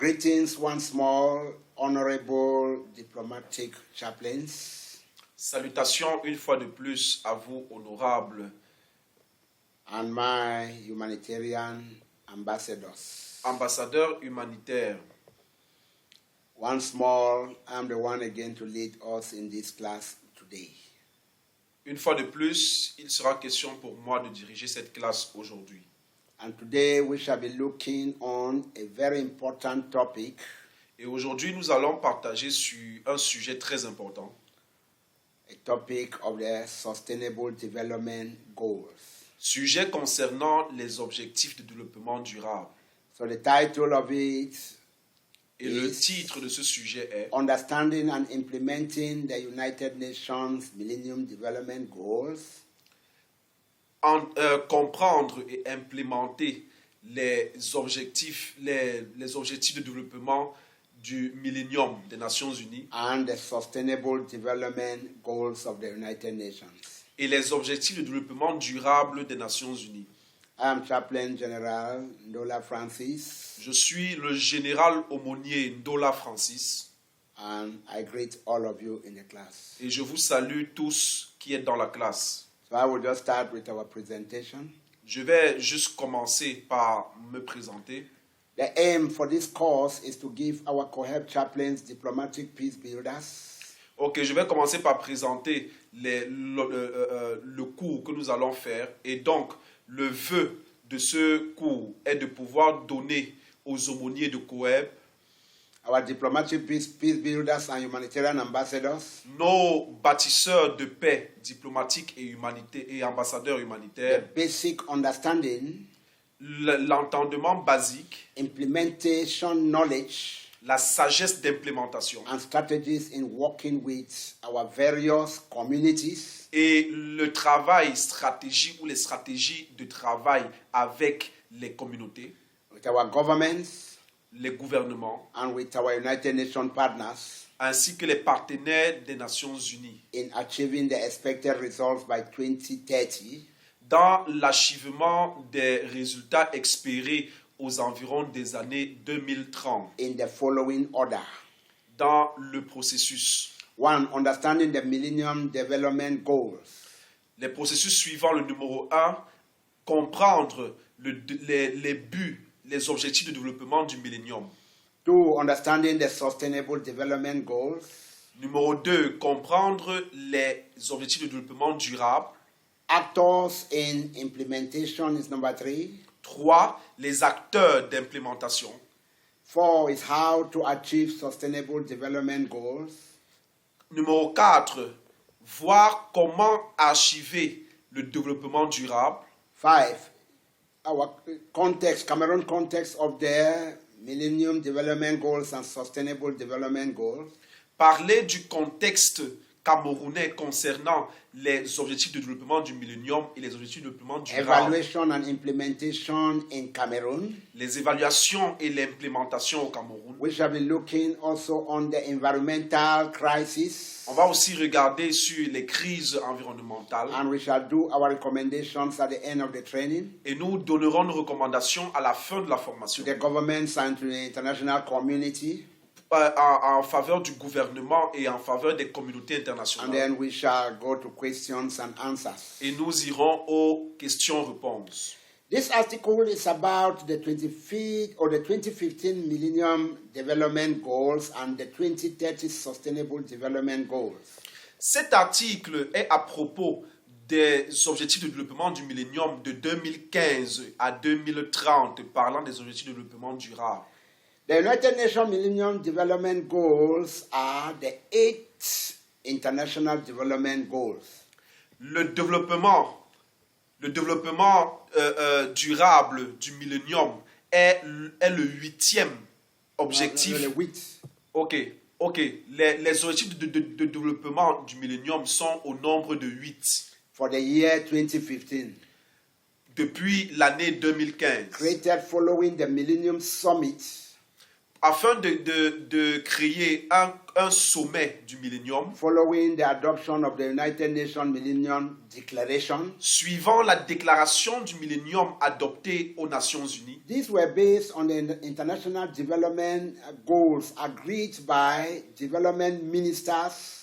Greetings once more, honorable diplomatic chaplains. Salutations une fois de plus à vous, honorables And my humanitarian ambassadors. ambassadeurs humanitaires. Once more, I'm the one again to lead us in this class today. Une fois de plus, il sera question pour moi de diriger cette classe aujourd'hui. And today we shall be looking on a very important topic. Et aujourd'hui, nous allons partager sur un sujet très important. A topic of the Sustainable Development Goals. Sujet concernant les objectifs de développement durable. So the title of it Et le titre de ce sujet est Understanding and Implementing the United Nations Millennium Development Goals. Comprendre et implémenter les objectifs de développement du millénium des Nations Unies And the Sustainable Development Goals of the United Nations. et les objectifs de développement durable des Nations Unies. I am Chaplain General Ndola Francis, Je suis le général aumônier Ndola Francis and I greet all of you in the class. et je vous salue tous qui êtes dans la classe. So I will just start with our presentation. Je vais juste commencer par me présenter. The aim for this course is to give our COHEB chaplains diplomatic peace builders Ok, je vais commencer par présenter le cours que nous allons faire. Et donc, le vœu de ce cours est de pouvoir donner aux aumôniers de COHEB, our diplomatic peace builders and humanitarian ambassadors, nos bâtisseurs de paix diplomatiques et ambassadeurs the humanitaires, basic understanding, l'entendement basique, implementation knowledge, la sagesse d'implémentation and strategies in working with our various communities et le travail stratégie ou les stratégies de travail avec les communautés, with our governments les gouvernements, and with our United Nations partners ainsi que les partenaires des Nations Unies in achieving the expected results by 2030 dans l'achèvement des résultats espérés aux environs des années 2030 in the following order. dans le processus. 1. Understanding the Millennium Development Goals. Les processus suivants, le numéro 1, comprendre les buts, les objectifs de développement du millénium. 2. Understanding the Sustainable Development Goals. Numéro 2, comprendre les objectifs de développement durable. Actors in implementation is number 3. 3, les acteurs d'implémentation. 4 is how to achieve Sustainable Development Goals. Numéro 4, voir comment archiver le développement durable. 5. Our context, Cameroon context of the Millennium Development Goals and Sustainable Development Goals. Parler du contexte camerounais concernant les objectifs de développement du millénium et les objectifs de développement durable. Evaluation and implementation in Cameroon. Les évaluations et l'implémentation au Cameroun. We shall be looking also on the environmental crisis. On va aussi regarder sur les crises environnementales And we shall do our recommendations at the end of the training et nous donnerons une recommandation à la fin de la formation to the governments and to the international community. en faveur du gouvernement et en faveur des communautés And internationales. then we shall go to questions and answers. Et nous irons aux questions-réponses. This article is about the 2015 Millennium Development Goals and the 2030 Sustainable Development Goals. Cet article est à propos des objectifs de développement du millénium de 2015 à 2030, parlant des objectifs de développement durable. The United Nations Millennium Development Goals are the 8 international development goals. Le développement durable du millénium est le 8e objectif. The 8. Ok. Les objectifs de développement du millénium sont au nombre de 8 For the year 2015, depuis l'année 2015, created following the Millennium Summit afin de créer un sommet du millénium, following the adoption of the United Nations Millennium Declaration. suivant la déclaration du millénium adoptée aux Nations Unies. These were based on the international development goals agreed by development ministers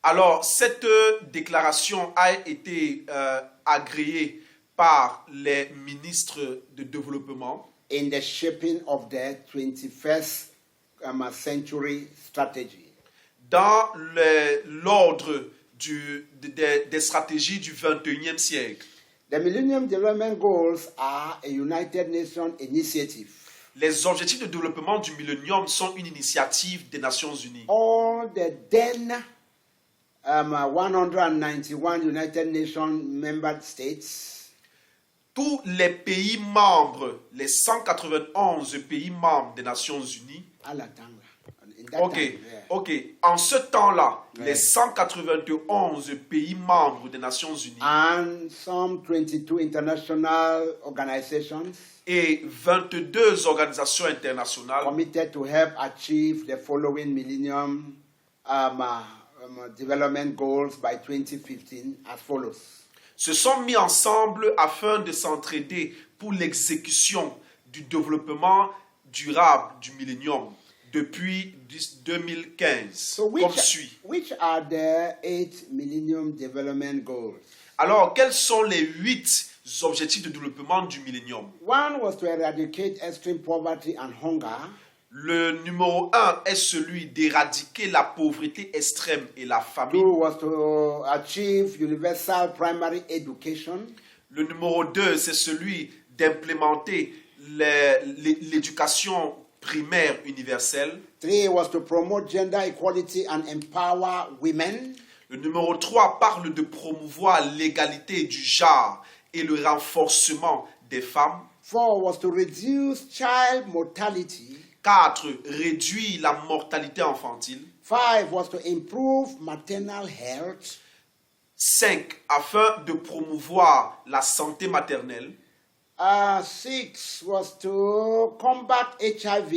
Alors, cette déclaration a été agréée par les ministres de développement in the shaping of the 21st century strategy. dans l'ordre des stratégies du 21e siècle. The Millennium Development Goals are a United Nations initiative. Les objectifs de développement du millénium sont une initiative des Nations Unies. All the then 191 United Nations member states Tous les pays membres, les 191 pays membres des Nations Unies, à la temps, in that time, yeah. ok. En ce temps-là, Ouais. les 191 pays membres des Nations Unies And some 22 international organizations et 22 organisations internationales committed to help achieve the following Millennium Development Goals by 2015 as follows. se sont mis ensemble afin de s'entraider pour l'exécution du développement durable du millénium depuis 2015, comme suit. Which are the 8 Millennium Development Goals? Alors, quels sont les 8 objectifs de développement du millénium? One was to eradicate extreme poverty and hunger. Le numéro 1 est celui d'éradiquer la pauvreté extrême et la famine. 2 was to achieve universal primary education. Le numéro 2, c'est celui d'implémenter l'éducation primaire universelle. 3 was to promote gender equality and empower women. Le numéro 3 parle de promouvoir l'égalité du genre et le renforcement des femmes. 4 was to reduce child mortality. 4. Réduire la mortalité infantile. 5 was to improve maternal health. 5. Afin de promouvoir la santé maternelle. 6 was to combat HIV,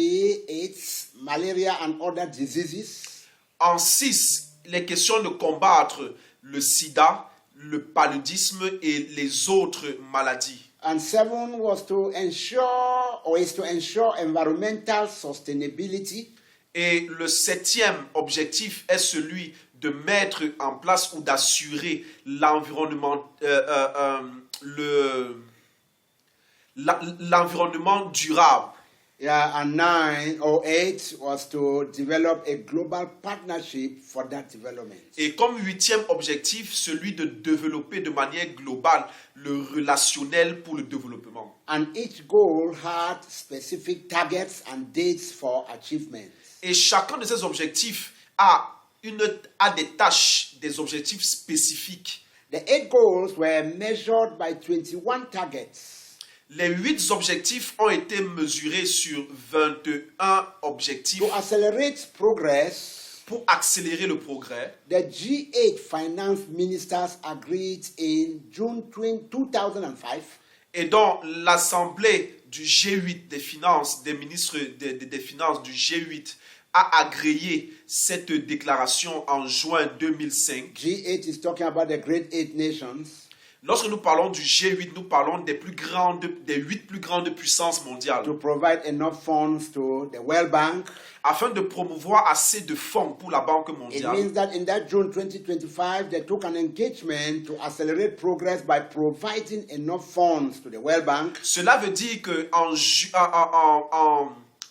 AIDS, malaria and other diseases. En 6, les questions de combattre le sida, le paludisme et les autres maladies. And 7 was to ensure or is to ensure environmental sustainability. Et le 7e objectif est celui de mettre en place ou d'assurer l'environnement durable. Yeah, and 9 or 8 was to develop a global partnership for that development. Et comme 8e objectif, celui de développer de manière globale le relationnel pour le développement. And each goal had specific targets and dates for achievement. Et chacun de ces objectifs a des tâches, des objectifs spécifiques. The 8 goals were measured by 21 targets. Les 8 objectifs ont été mesurés sur 21 objectifs To accelerate progress, pour accélérer le progrès. the G8 finance ministers agreed in June 2005 Et donc, l'Assemblée du G8 des finances, des ministres des finances du G8 a agréé cette déclaration en juin 2005. G8 is talking about the great 8 nations. Lorsque nous parlons du G8, nous parlons des 8 plus grandes puissances mondiales, To provide enough funds to the World Bank. afin de promouvoir assez de fonds pour la Banque It mondiale. means that in that June 2025, they took an engagement to accelerate progress by providing enough funds to the World Bank Cela veut dire qu'en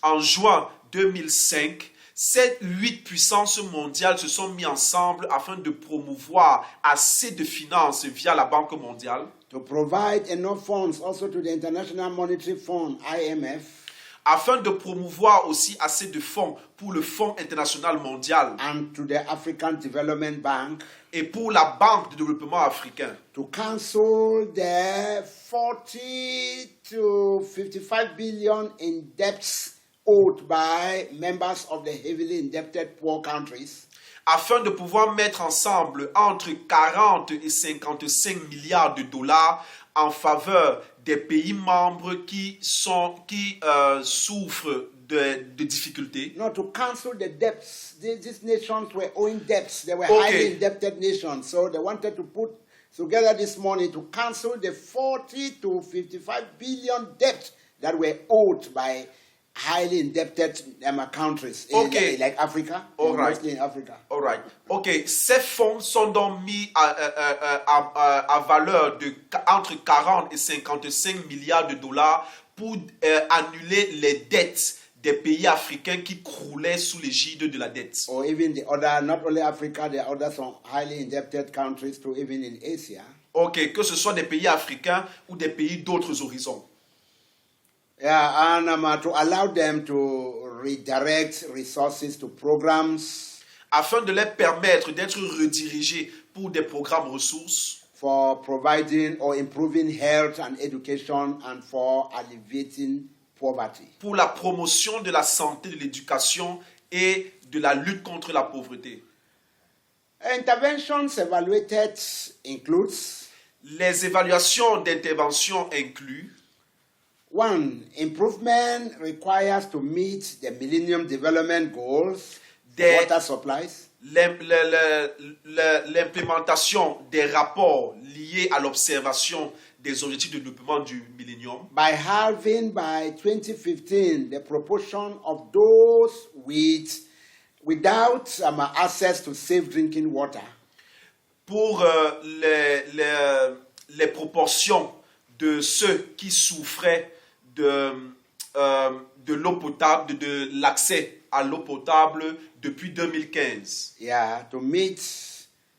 en juin 2005, ces 8 puissances mondiales se sont mis ensemble afin de promouvoir assez de finances via la Banque mondiale, to provide enough funds also to the International Monetary Fund, IMF, afin de promouvoir aussi assez de fonds pour le Fonds international mondial and to the African Development Bank et pour la Banque de développement africain, to cancel the 40 to 55 billion in debts owed by members of the heavily indebted poor countries afin de pouvoir mettre ensemble entre 40 et 55 milliards de dollars en faveur des pays membres qui souffrent de difficultés. No, to cancel the debts. These nations were owing debts. They were Okay. highly indebted nations. So they wanted to put together this money to cancel the 40 to 55 billion debt that were owed by highly indebted countries Okay. like Africa, All right. mostly in Africa. All right. OK, ces fonds sont donc mis à valeur de entre 40 et 55 milliards de dollars pour annuler les dettes des pays africains qui croulaient sous l'égide de la dette. Or even the other, not only Africa, there are other some highly indebted countries too, even in Asia. OK, que ce soit des pays africains ou des pays d'autres horizons. Yeah, and to allow them to redirect resources to programs Afin de les permettre d'être redirigés pour des programmes ressources, for providing or improving health and education and for alleviating poverty. pour la promotion de la santé, de l'éducation et de la lutte contre la pauvreté. Interventions evaluated includes Les évaluations d'intervention incluent 1. Improvement requires to meet the Millennium Development Goals, Des- water supplies. l'implémentation des rapports liés à l'observation des objectifs de développement du millénium By halving by 2015 the proportion of those without access to safe drinking water pour les proportions de ceux qui souffraient de l'eau potable, de l'accès à l'eau potable depuis 2015. Yeah, to meet.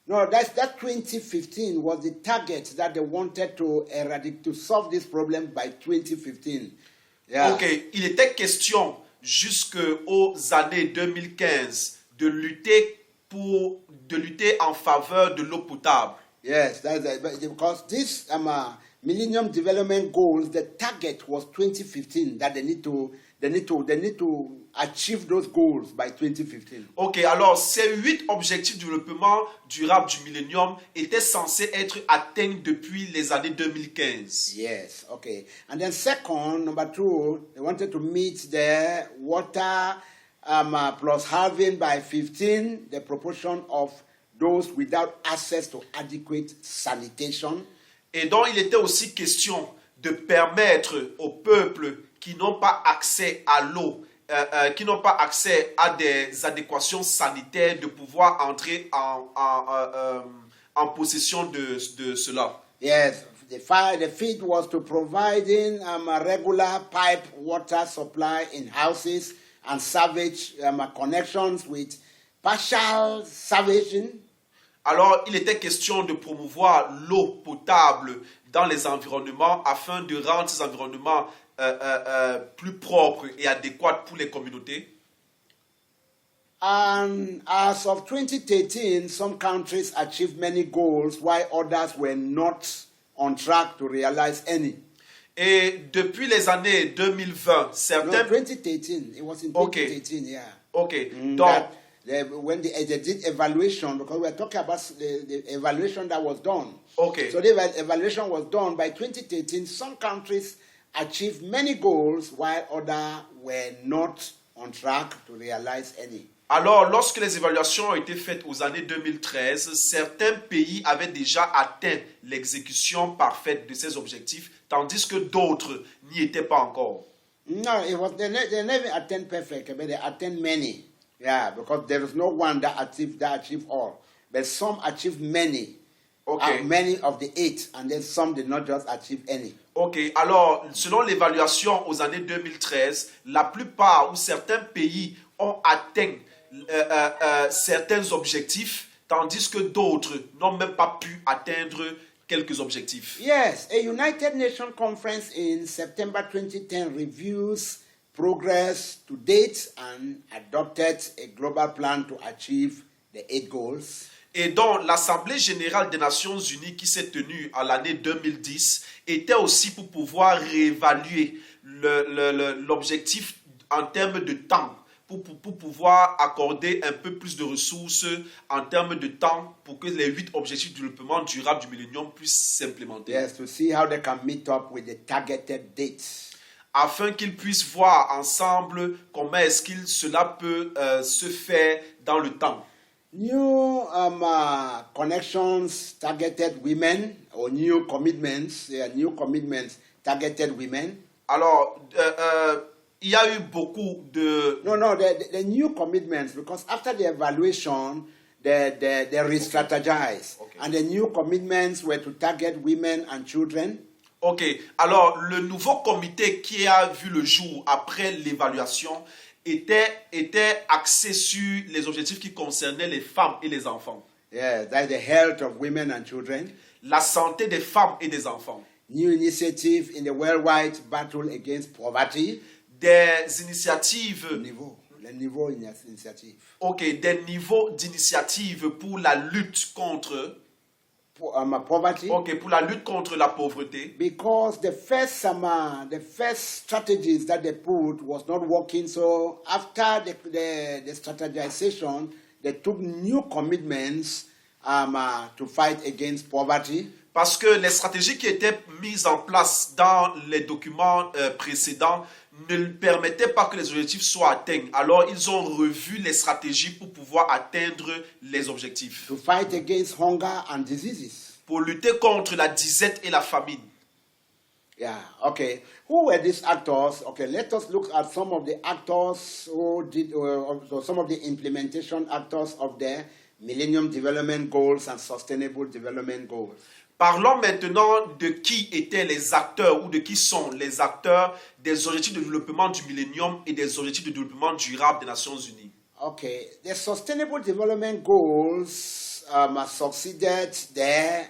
No, that 2015 was the target that they wanted to eradicate, to solve this problem by 2015. Yeah. Ok, il était question jusqu'aux années 2015 de lutter en faveur de l'eau potable. Yes, because this Millennium Development Goals, the target was 2015. That they need to achieve those goals by 2015. Ok, alors ces 8 objectifs de développement durable du millénium étaient censés être atteints depuis les années 2015. Yes, okay. And then second, number 2, they wanted to meet the water plus halving by 15 the proportion of those without access to adequate sanitation. Et donc il était aussi question de permettre aux peuples qui n'ont pas accès à l'eau, qui n'ont pas accès à des adéquations sanitaires, de pouvoir entrer en possession de cela. Yes, the feed was to providing a regular pipe water supply in houses and salvage connections with partial salvaging. Alors, il était question de promouvoir l'eau potable dans les environnements afin de rendre ces environnements plus propres et adéquats pour les communautés. And as of 2013, some countries achieved many goals while others were not on track to realize any. Et depuis les années 2020, No, certains... 2013, it was in Okay. 2013, yeah. Ok, donc... When they did evaluation, because we're talking about the evaluation that was done. Okay. So the evaluation was done by 2013. Some countries achieved many goals while others were not on track to realize any. Alors, lorsque les évaluations ont été faites aux années 2013, certains pays avaient déjà atteint l'exécution parfaite de ces objectifs, tandis que d'autres n'y étaient pas encore. No, they never attained perfect, but they attained many. Yeah, because there is no one that achieved all. But some achieved many. Okay. Many of the 8, and then some did not just achieve any. Ok, alors, selon l'évaluation aux années 2013, la plupart ou certains pays ont atteint certains objectifs, tandis que d'autres n'ont même pas pu atteindre quelques objectifs. Yes, a United Nations conference in September 2010 reviews progress to date and adopted a global plan to achieve the 8 goals. Et donc, l'Assemblée générale des Nations unies qui s'est tenue à l'année 2010 était aussi pour pouvoir réévaluer l'objectif en termes de temps pour pouvoir accorder un peu plus de ressources en termes de temps pour que les 8 objectifs de développement durable du millénium puissent s'implémenter. Yes, to see how they can meet up with the targeted dates. Afin qu'ils puissent voir ensemble comment est-ce que cela peut se faire dans le temps. New connections targeted women, or new commitments targeted women. Alors, il y a eu beaucoup de... No, the new commitments, because after the evaluation, they re-strategized. Okay. And the new commitments were to target women and children. Ok, alors le nouveau comité qui a vu le jour après l'évaluation était axé sur les objectifs qui concernaient les femmes et les enfants. Yeah, that's the health of women and children. La santé des femmes et des enfants. New initiative in the worldwide battle against poverty. Des initiatives... Le niveau initiative. Ok, des niveaux d'initiative pour la lutte contre... Poverty. Ok, pour la lutte contre la pauvreté. Because the first strategies that they put was not working, so after the strategization, they took new commitments to fight against poverty. Parce que les stratégies qui étaient mises en place dans les documents précédents ne permettaient pas que les objectifs soient atteints. Alors, ils ont revu les stratégies pour pouvoir atteindre les objectifs. To fight against hunger and diseases. Pour lutter contre la disette et la famine. Yeah, okay. Who were these actors? Okay, let us look at some of the actors who did, so some of the implementation actors of the Millennium Development Goals and Sustainable Development Goals. Parlons maintenant de qui étaient les acteurs ou de qui sont les acteurs des objectifs de développement du millénium et des objectifs de développement durable des Nations Unies. Okay, the Sustainable Development Goals succeeded the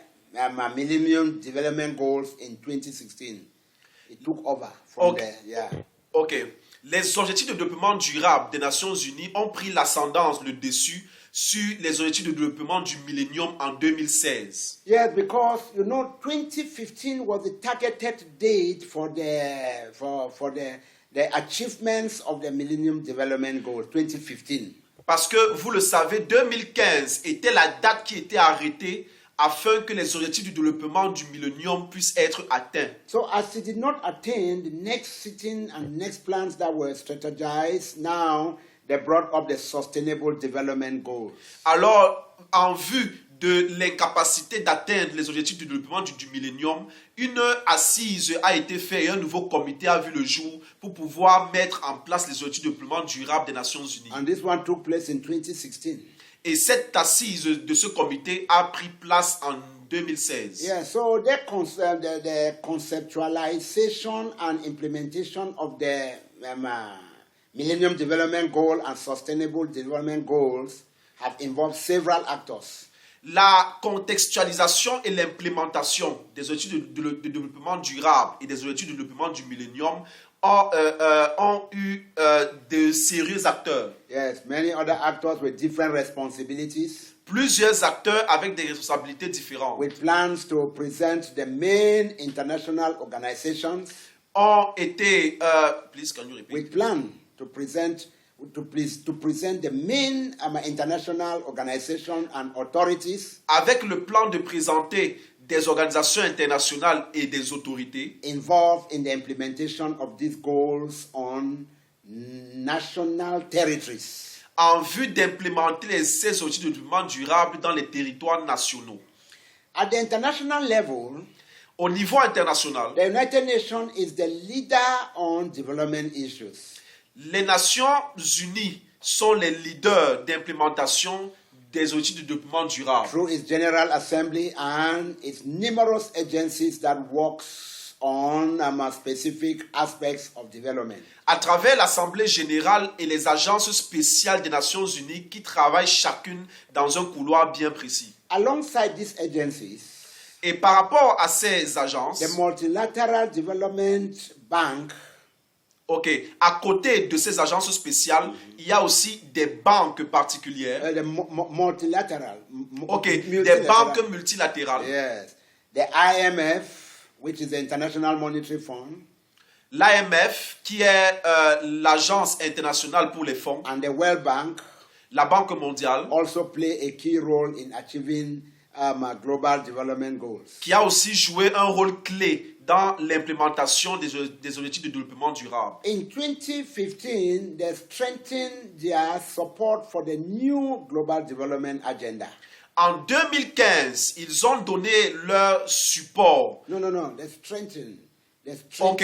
Millennium Development Goals in 2016. It took over from there, yeah. Ok, les objectifs de développement durable des Nations Unies ont pris l'ascendance, le dessus, sur les objectifs de développement du millénium en 2016. Yes, because 2015 was the targeted date for the achievements of the Millennium Development Goals. 2015. Parce que vous le savez, 2015 était la date qui était arrêtée afin que les objectifs du développement du millénium puissent être atteints. So as it did not attain the next sitting and next plans that were strategized, now they brought up the Sustainable Development Goals. Alors, en vue de l'incapacité d'atteindre les objectifs du développement du millénium, une assise a été faite et un nouveau comité a vu le jour pour pouvoir mettre en place les objectifs de développement durable des Nations Unies. And this one took place in 2016. Et cette assise de ce comité a pris place en 2016. Yeah, so the conceptualization and implementation of the Millennium Development Goal and Sustainable Development Goals have involved several actors. La contextualisation et l'implémentation des objectifs de développement durable et des objectifs de développement du millénium ont eu de sérieux acteurs. Yes, many other actors with different responsibilities. Plusieurs acteurs avec des responsabilités différentes. With plans to present the main international organizations. Ont été, please can you repeat? With plan to present the main international organizations and authorities. Avec le plan de présenter des organisations internationales et des autorités involved in the implementation of these goals on national territories. En vue d'implémenter ces objectifs de développement durable dans les territoires nationaux. At the international level, au niveau international, the United Nations is the leader on development issues. Les Nations Unies sont les leaders d'implémentation des objectifs de développement durable. Through its General Assembly and its numerous agencies that works on specific aspects of development. À travers l'Assemblée générale et les agences spéciales des Nations Unies qui travaillent chacune dans un couloir bien précis. Alongside these agencies, et par rapport à ces agences, the Multilateral Development Bank, ok, à côté de ces agences spéciales, il y a aussi des banques particulières. Multilateral. Ok, des banques multilatérales. Yes. The IMF, which is the International Monetary Fund. L'AMF, qui est l'Agence internationale pour les fonds, and the World Bank la Banque mondiale, also play a key role in achieving global development goals. qui a aussi joué un rôle clé dans l'implémentation des objectifs de développement durable. In 2015, they strengthened their support for the new global development agenda. En 2015, ils ont donné leur support. No, they strengthened. They Ok.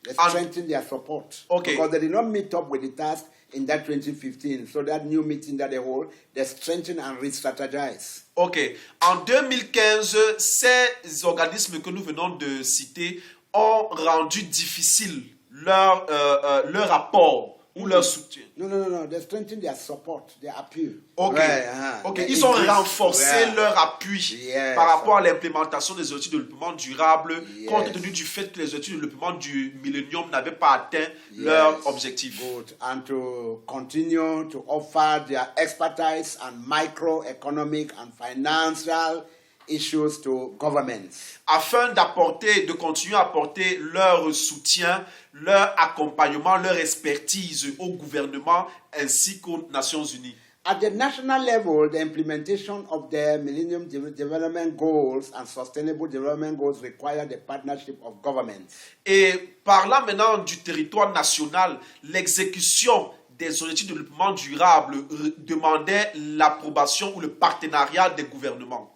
They strengthened their support. Okay. Because they did not meet up with the task in that 2015. So that new meeting that they hold, they strengthen and re-strategize. Ok. En 2015, ces organismes que nous venons de citer ont rendu difficile leur apport ou leur soutien. No. They strengthen their support, their appeal. Ok. Right, Ok. They Ils ont increase- renforcé yeah. leur appui Yes. par rapport à l'implémentation des objectifs de développement durable, Yes. compte tenu du fait que les objectifs de développement du millénium n'avaient pas atteint leur objectif. Good. And to continue to offer their expertise and microeconomic and financial issues to governments. Afin de continuer à apporter leur soutien, leur accompagnement, leur expertise au gouvernement ainsi qu'aux Nations Unies. At the national level, the implementation of the Millennium Development Goals and Sustainable Development Goals require the partnership of governments. Et parlant maintenant du territoire national, l'exécution des objectifs de développement durable demandait l'approbation ou le partenariat des gouvernements.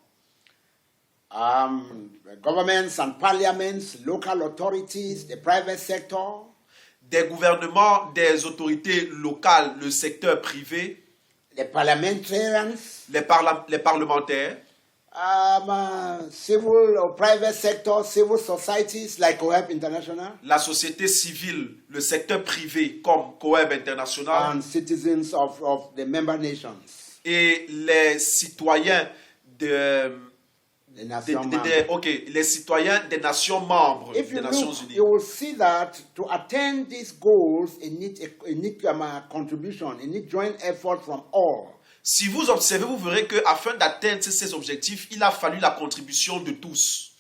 Governments and parliaments, local authorities, the private sector, Des gouvernements, des autorités locales, le secteur privé, the parliamentarians, les parlementaires, civil or private sector, civil societies like COHEP International, la société civile, le secteur privé comme COEB International and citizens of the member nations. et les citoyens The nation members. les citoyens des nations membres If des you Nations look, Unies. you will see that to attain these goals, it needs a contribution, it needs joint effort from all. Si vous observez, vous verrez que afin d'atteindre ces objectifs, il a fallu la contribution de tous.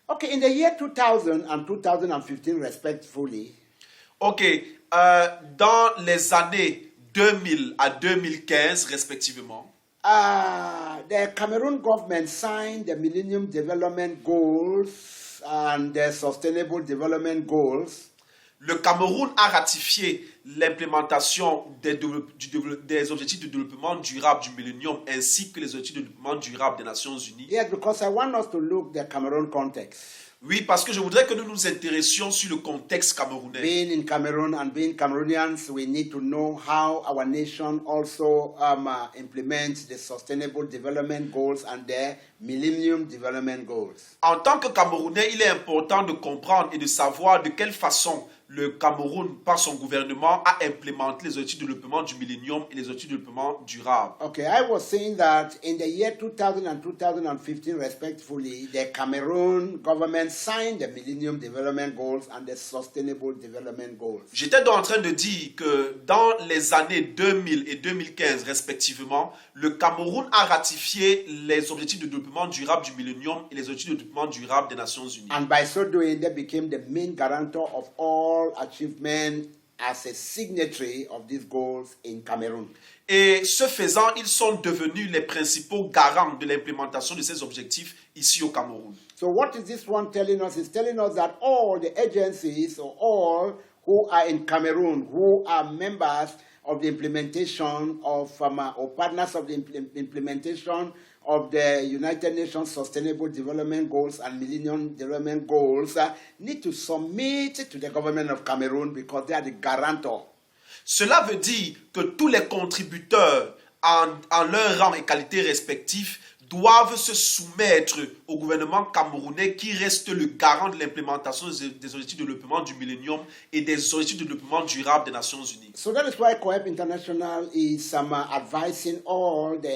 Okay, in the year 2000 and 2015, respectively, Dans les années 2000 à 2015 respectivement, the Cameroon government signed the Millennium Development Goals and the Sustainable Development Goals. le Cameroun a ratifié l'implémentation des objectifs de développement durable du millénium ainsi que les objectifs de développement durable des Nations Unies. Yes, because I want us to look the Cameroon context. Oui, parce que je voudrais que nous nous intéressions sur le contexte camerounais. Being in Cameroon and being Cameroonians, we need to know how our nation also implements the Sustainable Development Goals and the Millennium Development Goals. En tant que Camerounais, il est important de comprendre et de savoir de quelle façon le Cameroun, par son gouvernement, a implémenté les objectifs de développement du millénium et les objectifs de développement durable. Okay, I was saying that in the year 2000 and 2015, respectively, the Cameroon government signed the Millennium Development Goals and the Sustainable Development Goals. J'étais donc en train de dire que dans les années 2000 et 2015, respectivement, le Cameroun a ratifié les objectifs de développement durable du millénium et les objectifs de développement durable des Nations Unies. And by so doing, they became the main guarantor of all achievement as a signatory of these goals in Cameroon. Et ce faisant, ils sont devenus les principaux garants de l'implémentation de ces objectifs ici au Cameroun. So what is this one telling us? It's telling us that all the agencies or all who are in Cameroon, who are members of the implementation of, or partners of the implementation of the United Nations Sustainable Development Goals and Millennium Development Goals, need to submit to the government of Cameroon because they are the guarantor. Cela veut dire que tous les contributeurs en leur rang et qualité respectifs doivent se soumettre au gouvernement camerounais qui reste le garant de l'implémentation des objectifs de développement du millénium et des objectifs de développement durable des Nations Unies. So that is why COHEP International is advising all the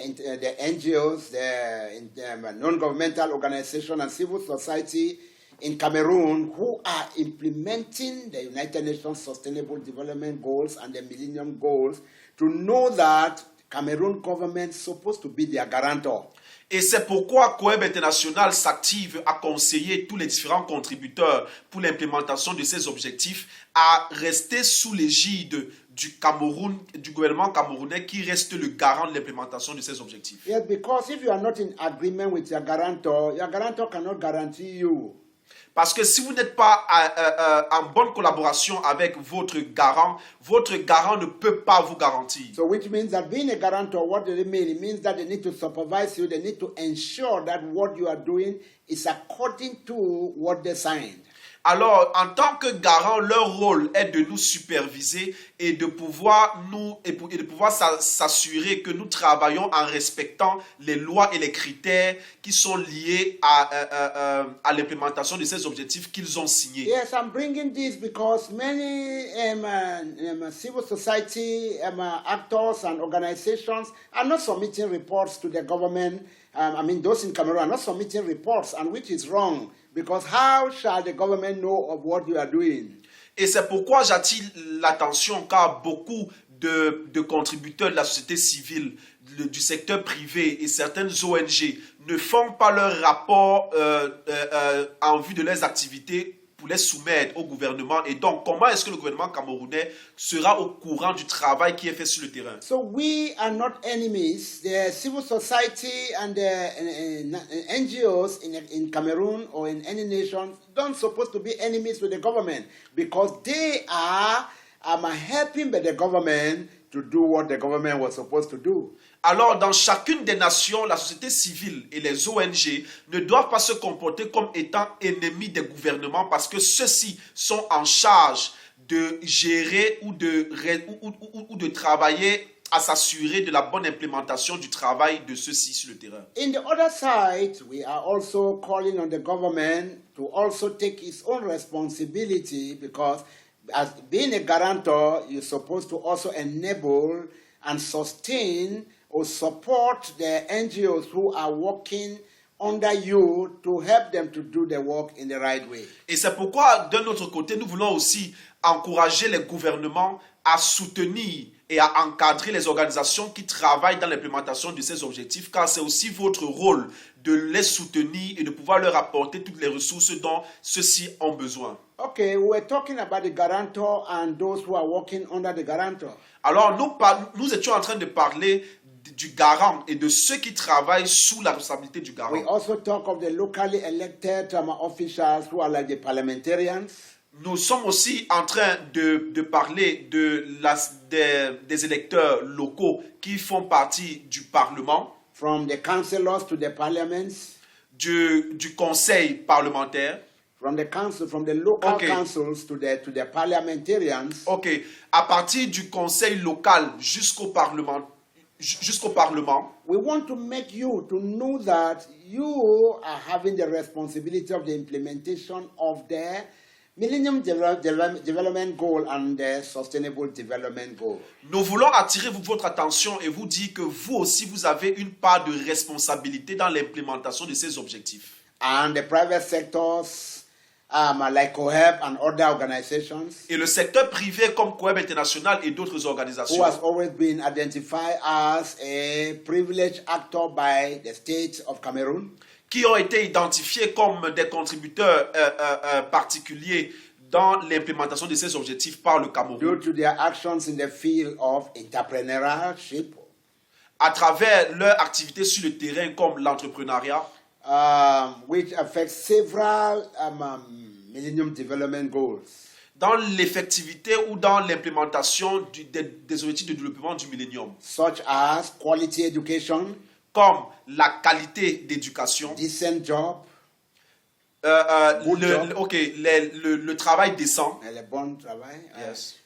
NGOs, the non-governmental organizations and civil society in Cameroon who are implementing the United Nations Sustainable Development Goals and the Millennium Goals to know that Cameroon government supposed to be their guarantor. Et c'est pourquoi Coeb International s'active à conseiller tous les différents contributeurs pour l'implémentation de ces objectifs à rester sous l'égide du Cameroun, du gouvernement camerounais qui reste le garant de l'implémentation de ces objectifs. Yes, because if you are not in agreement with your guarantor cannot guarantee you. Parce que si vous n'êtes pas en bonne collaboration avec votre garant ne peut pas vous garantir. So which means that being a guarantor, what does it mean? It means that they need to supervise you, they need to ensure that what you are doing is according to what they signed. Alors, en tant que garant, leur rôle est de nous superviser et de pouvoir s'assurer que nous travaillons en respectant les lois et les critères qui sont liés à l'implémentation de ces objectifs qu'ils ont signés. Yes, I'm bringing this because many civil society actors and organizations are not submitting reports to the government. Those in Cameroon are not submitting reports, and which is wrong. Because how shall the government know of what you are doing? Et c'est pourquoi j'attire l'attention car beaucoup de contributeurs de la société civile, du secteur privé et certaines ONG ne font pas leur rapport en vue de leurs activités pour les soumettre au gouvernement. Et donc, comment est-ce que le gouvernement camerounais sera au courant du travail qui est fait sur le terrain? So we are not enemies. The civil society and the NGOs in Cameroon or in any nation don't supposed to be enemies with the government because they are helping the government to do what the government was supposed to do. Alors, dans chacune des nations, la société civile et les ONG ne doivent pas se comporter comme étant ennemis des gouvernements parce que ceux-ci sont en charge de gérer ou de travailler à s'assurer de la bonne implémentation du travail de ceux-ci sur le terrain. In the other side, we are also calling on the government to also take its own responsibility because as being a guarantor, you're supposed to also enable and sustain or support the NGOs who are working under you to help them to do the work in the right way. Et c'est pourquoi, d'un autre côté, nous voulons aussi encourager les gouvernements à soutenir et à encadrer les organisations qui travaillent dans l'implémentation de ces objectifs, car c'est aussi votre rôle de les soutenir et de pouvoir leur apporter toutes les ressources dont ceux-ci ont besoin. Okay, we're talking about the guarantor and those who are working under the guarantor. Alors, nous étions en train de parler du garant et de ceux qui travaillent sous la responsabilité du garant. We also talk of the locally elected officials who are like the parliamentarians. Nous sommes aussi en train de parler des électeurs locaux qui font partie du Parlement. From the councillors to the parliaments. Du conseil parlementaire. From the local councils to the parliamentarians. Ok. À partir du conseil local jusqu'au Parlement. We want to make you to know that you are having the responsibility of the implementation of the Millennium Development Goal and the Sustainable Development Goal. Nous voulons attirer votre attention et vous dire que vous aussi vous avez une part de responsabilité dans l'implémentation de ces objectifs. And the private sectors like Coeb and other organizations. Et le secteur privé comme Coeb International et d'autres organisations. Who has always been identified as a privileged actor by the state of Cameroon. Qui ont été identifiés comme des contributeurs particuliers dans l'implémentation de ces objectifs par le Cameroun. Due to their actions in the field of entrepreneurship. À travers leurs activités sur le terrain comme l'entrepreneuriat. Which affects several Millennium Development Goals. Dans l'effectivité ou dans l'implémentation des objectifs de développement du millénium. Such as quality education. Comme la qualité d'éducation. Decent job. Le travail décent. Le bon travail. Yes.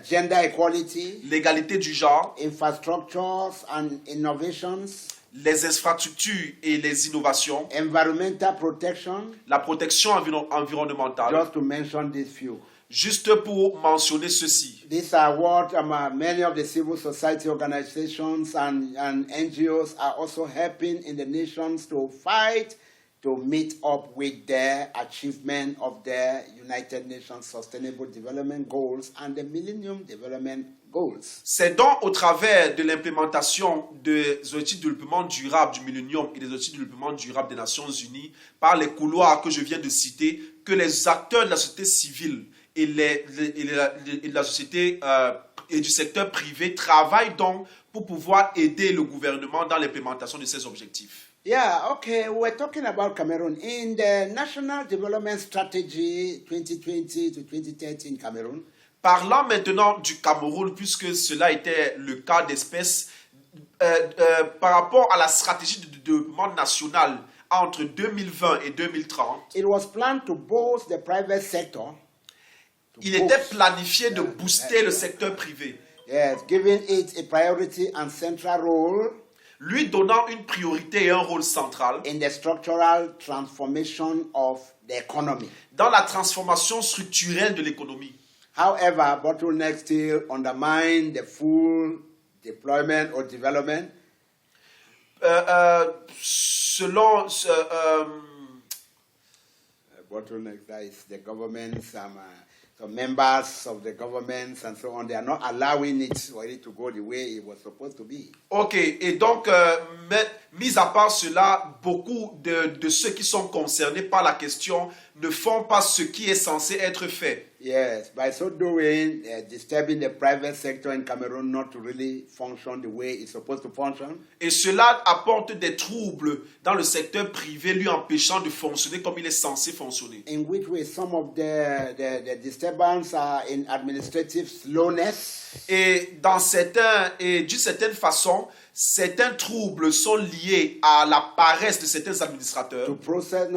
Gender equality. L'égalité du genre. Infrastructures and innovations. Les infrastructures et les innovations. Environmental protection. La protection environnementale. Just to mention these few. Juste pour mentionner ceci. These are what many of the civil society organizations and NGOs are also helping in the nations to fight to meet up with the achievement of the United Nations Sustainable Development Goals and the Millennium Development Goals. C'est donc au travers de l'implémentation des objectifs de développement durable du Millennium et des objectifs de développement durable des Nations Unies, par les couloirs que je viens de citer, que les acteurs de la société civile et de la société et du secteur privé travaillent donc pour pouvoir aider le gouvernement dans l'implémentation de ces objectifs. Yeah, okay, we're talking about Cameroon. In the National Development Strategy 2020 to 2030 in Cameroon, Parlant maintenant du Cameroun, puisque cela était le cas d'espèce, par rapport à la stratégie de développement national entre 2020 et 2030, it was planned to boost the private sector. il était planifié de booster le secteur privé, Yes, giving it a priority and central role lui donnant une priorité et un rôle central in the structural transformation of the economy. dans la transformation structurelle de l'économie. However, bottlenecks still undermine the full deployment or development. Selon Bottlenecks, that is the government, some members of the governments and so on, they are not allowing it for it to go the way it was supposed to be. Ok, et donc, mis à part cela, beaucoup de ceux qui sont concernés par la question ne font pas ce qui est censé être fait. Yes, by so doing, disturbing the private sector in Cameroon not to really function the way it's supposed to function. Et cela apporte des troubles dans le secteur privé, lui empêchant de fonctionner comme il est censé fonctionner. In which way some of the disturbance are in administrative slowness. Et d'une certaine façon, certains troubles sont liés à la paresse de certains administrateurs. To process,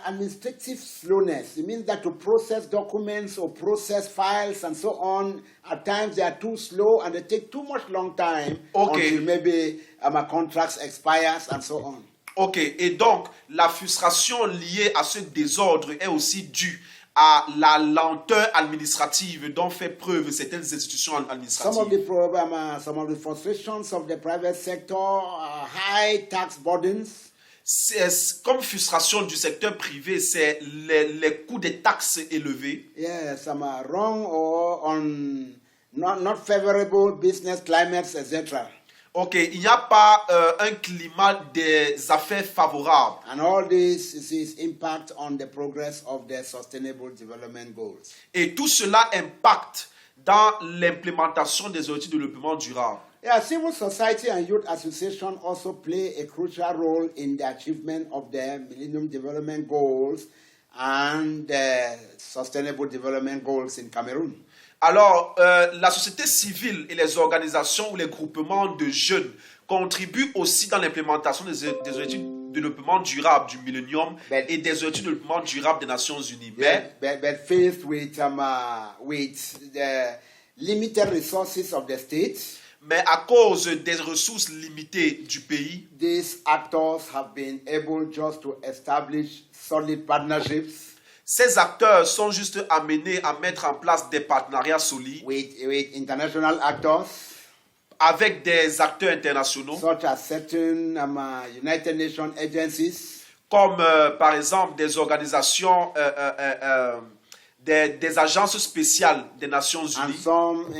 administrative slowness. It means that to process documents or process files and so on, at times they are too slow and they take too much long time until maybe a contract expires and so on. Ok, et donc la frustration liée à ce désordre est aussi due à la lenteur administrative dont fait preuve certaines institutions administratives. Some of the frustrations of the private sector are high tax burdens. Comme frustration du secteur privé, c'est les coûts des taxes élevés. Yes, some are wrong or not favorable business climates, etc. Ok, il n'y a pas un climat des affaires favorable. And all this is impact on the progress of the Sustainable Development Goals. Et tout cela impacte dans l'implémentation des objectifs de développement durable. Yeah, civil society and youth association also play a crucial role in the achievement of the Millennium Development Goals and the Sustainable Development Goals in Cameroon. Alors, la société civile et les organisations ou les groupements de jeunes contribuent aussi dans l'implémentation des objectifs de développement durable du Millennium et des objectifs de développement durable des Nations Unies. But faced with the limited resources of the state, mais à cause des ressources limitées du pays, these actors have been able just to establish solid partnerships. Ces acteurs sont juste amenés à mettre en place des partenariats solides with international actors, avec des acteurs internationaux, such as certain United Nations agencies, comme par exemple des organisations, des agences spéciales des Nations Unies, and some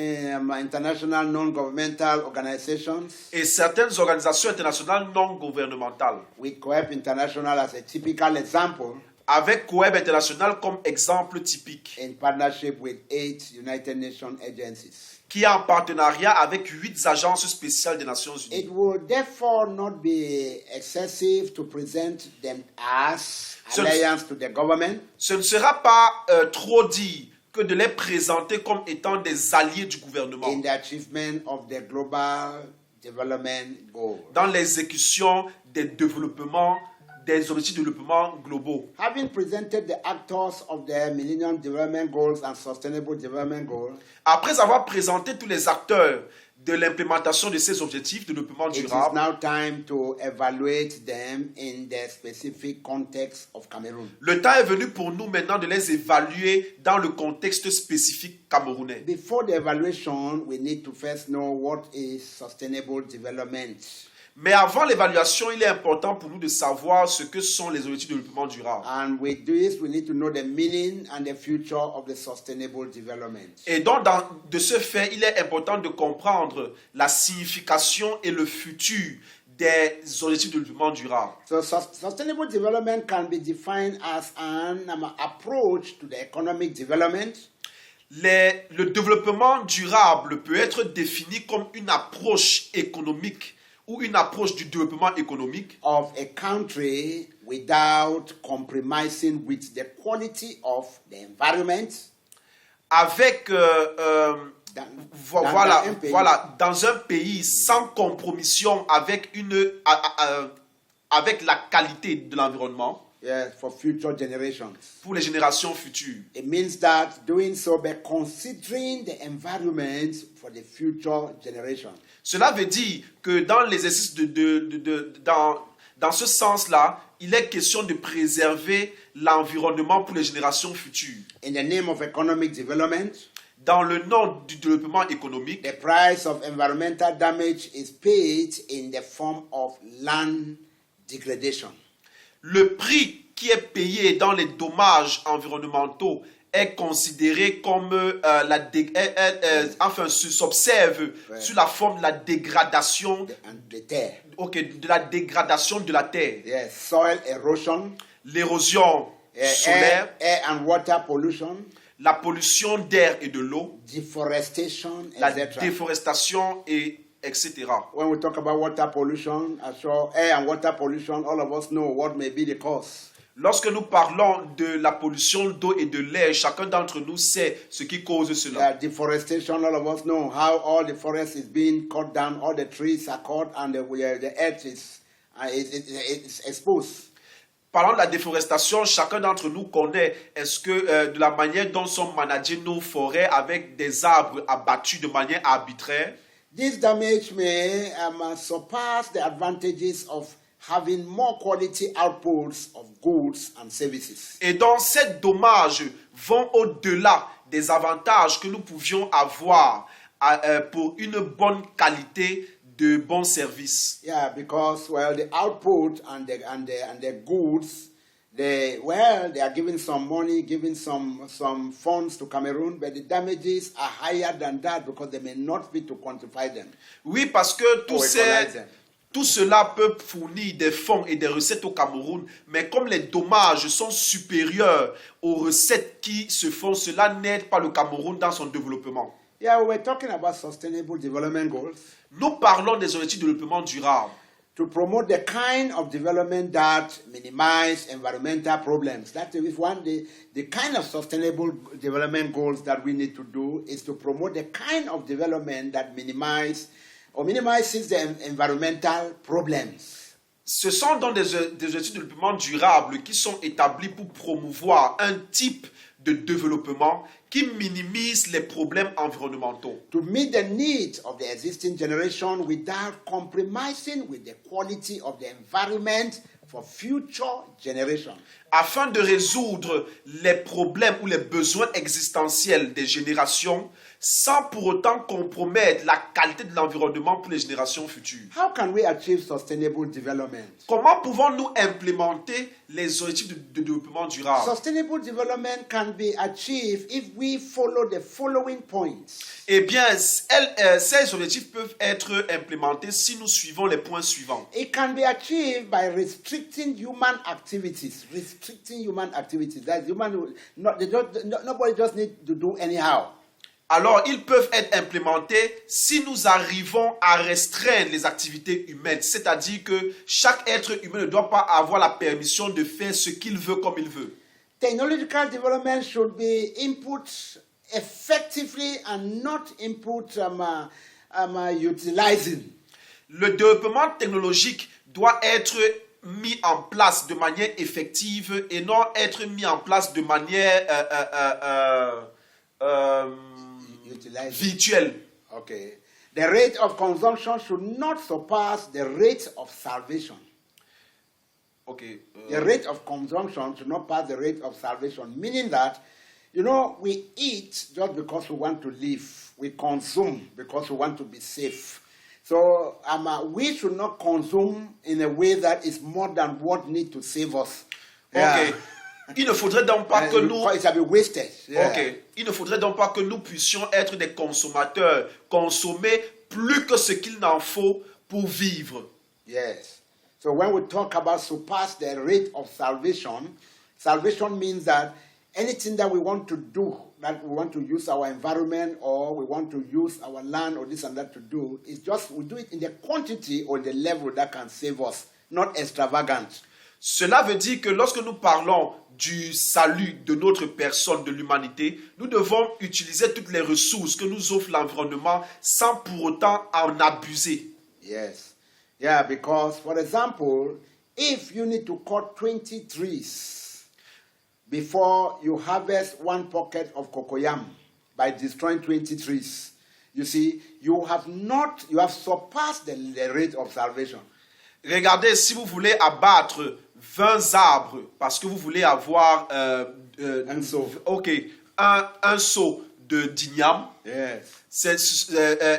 international non-governmental organizations, et certaines organisations internationales non gouvernementales, with COEP International as a typical example, avec COEP International comme exemple typique, in partnership with 8 United Nations agencies, qui est en partenariat avec 8 agences spéciales des Nations Unies. It will therefore not be excessive to present them as alliance to the government. Ce ne sera pas trop dit que de les présenter comme étant des alliés du gouvernement in the achievement of the global development goals, dans l'exécution des objectifs de développement globaux. Having presented the actors of the Millennium Development Goals and Sustainable Development Goals, après avoir présenté tous les acteurs de l'implémentation de ces objectifs de développement durable, it is now time to evaluate them in the specific context of Cameroon. Le temps est venu pour nous maintenant de les évaluer dans le contexte spécifique camerounais. Before the evaluation, we need to first know what is sustainable development. Mais avant l'évaluation, il est important pour nous de savoir ce que sont les objectifs de développement durable. And with this, we need to know the meaning and the future of the sustainable development. Et donc, de ce fait, il est important de comprendre la signification et le futur des objectifs de développement durable. So sustainable development can be defined as an approach to the economic development Le développement durable peut être défini comme une approche économique ou une approche du développement économique of a country without compromising with the quality of the environment. avec dans un pays sans compromission avec avec la qualité de l'environnement. Yes, for future generations. Pour les générations futures. It means that doing so by considering the environment for the future generation. Cela veut dire que dans l'exercice dans ce sens-là, il est question de préserver l'environnement pour les générations futures. In the name of economic development, dans le nom du développement économique, the price of environmental damage is paid in the form of land degradation. Le prix qui est payé dans les dommages environnementaux est considéré comme s'observe sous la forme de la dégradation de terre. De la dégradation de la terre. Yes, soil erosion, l'érosion solaire, air and water pollution, la pollution d'air et de l'eau, deforestation, la etc. déforestation et etc. When we talk about water pollution, air and water pollution, all of us know what may be the cause. Lorsque nous parlons de la pollution d'eau et de l'air, chacun d'entre nous sait ce qui cause cela. Deforestation, all of us know how all the forest is being cut down, all the trees are cut, and the earth is exposed. Parlant de la déforestation, chacun d'entre nous connaît de la manière dont sont managées nos forêts avec des arbres abattus de manière arbitraire. This damage may surpass the advantages of having more quality outputs of goods and services. Et donc, ces dommages vont au-delà des avantages que nous pouvions avoir pour une bonne qualité de bons services. Yeah, because the output and the goods, they are giving some money, giving some funds to Cameroon, but the damages are higher than that because they may not be to quantify them. Oui, parce que tout cela peut fournir des fonds et des recettes au Cameroun, mais comme les dommages sont supérieurs aux recettes qui se font, cela n'aide pas le Cameroun dans son développement. Yeah, we're talking about sustainable development goals. Nous parlons des objectifs de développement durable. To promote the kind of development that minimize environmental problems. That is the kind of sustainable development goals that we need to do is to promote the kind of development that minimizes the environmental problems. Ce sont donc des objectifs de développement durable qui sont établis pour promouvoir un type de développement qui minimise les problèmes environnementaux. To meet the needs of the existing generation without compromising with the quality of the environment for future generations. Afin de résoudre les problèmes ou les besoins existentiels des générations sans pour autant compromettre la qualité de l'environnement pour les générations futures. How can we achieve sustainable development? Comment pouvons-nous implémenter les objectifs de développement durable? Sustainable development can be achieved if we follow the following points. Eh bien, ces objectifs peuvent être implémentés si nous suivons les points suivants. It can be achieved by restricting human activities. That nobody just needs to do anyhow. Alors, ils peuvent être implémentés si nous arrivons à restreindre les activités humaines. C'est-à-dire que chaque être humain ne doit pas avoir la permission de faire ce qu'il veut comme il veut. Technological development should be input effectively and not input utilizing. Le développement technologique doit être mis en place de manière effective et non être mis en place de manière virtuelle. Okay. The rate of consumption should not surpass the rate of salvation. Okay. The rate of consumption should not pass the rate of salvation, meaning that, we eat just because we want to live. We consume because we want to be safe. So we should not consume in a way that is more than what needs to save us. Ok. Il ne faudrait donc pas que nous... It shall be wasted. Yeah. Ok. Il ne faudrait donc pas que nous puissions être des consommateurs, consommer plus que ce qu'il n'en faut pour vivre. Yes. So when we talk about surpass the rate of salvation, salvation means that anything that we want to do, that we want to use our environment or we want to use our land or this and that to do, is just we do it in the quantity or the level that can save us, not extravagant. Cela veut dire que lorsque nous parlons du salut de notre personne, de l'humanité, nous devons utiliser toutes les ressources que nous offre l'environnement sans pour autant en abuser. Yes. Yeah, because, for example, if you need to cut 20 trees before you harvest one pocket of cocoyam by destroying 20 trees, you see, you have surpassed the rate of salvation. Regardez, si vous voulez abattre 20 arbres parce que vous voulez avoir Un seau. un seau de d'igname, Yes.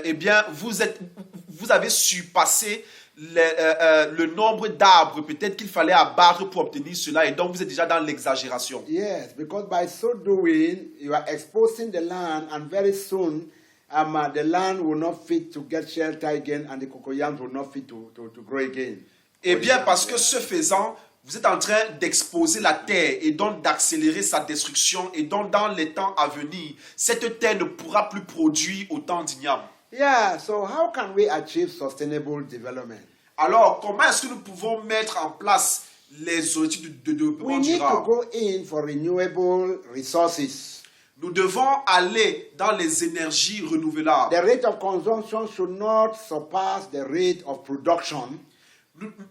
eh bien, vous avez surpassé le nombre d'arbres peut-être qu'il fallait abattre pour obtenir cela, et donc vous êtes déjà dans l'exagération. Yes, because by so doing, you are exposing the land, and very soon, the land will not fit to get shelter again, and the cocoyams will not fit to grow again. Eh bien, parce que ce faisant, vous êtes en train d'exposer la terre et donc d'accélérer sa destruction, et donc dans les temps à venir, cette terre ne pourra plus produire autant d'igname. Yeah, so how can we achieve sustainable development? Alors, comment est-ce que nous pouvons mettre en place les objectifs de développement We need to durable? go in for renewable resources. Nous devons aller dans les énergies renouvelables. The rate of consumption should not surpass the rate of production.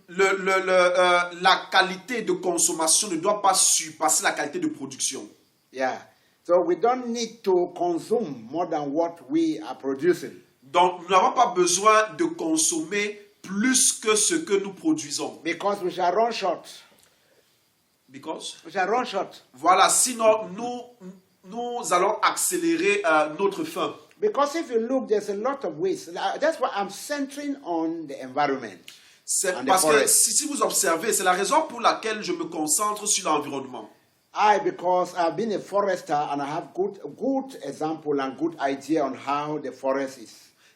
La qualité de consommation ne doit pas surpasser la qualité de production. Yeah, so we don't need to consume more than what we are producing. Donc, nous n'avons pas besoin de consommer plus que ce que nous produisons. Because we shall run short. Because? We shall run short. Voilà, sinon nous allons accélérer notre fin. Because if you look, there's a lot of waste. That's why I'm centering on the environment. And the Parce que forest. si vous observez, c'est la raison pour laquelle je me concentre sur l'environnement. Because I've been a forester and I have good example and good idea on how the forest is.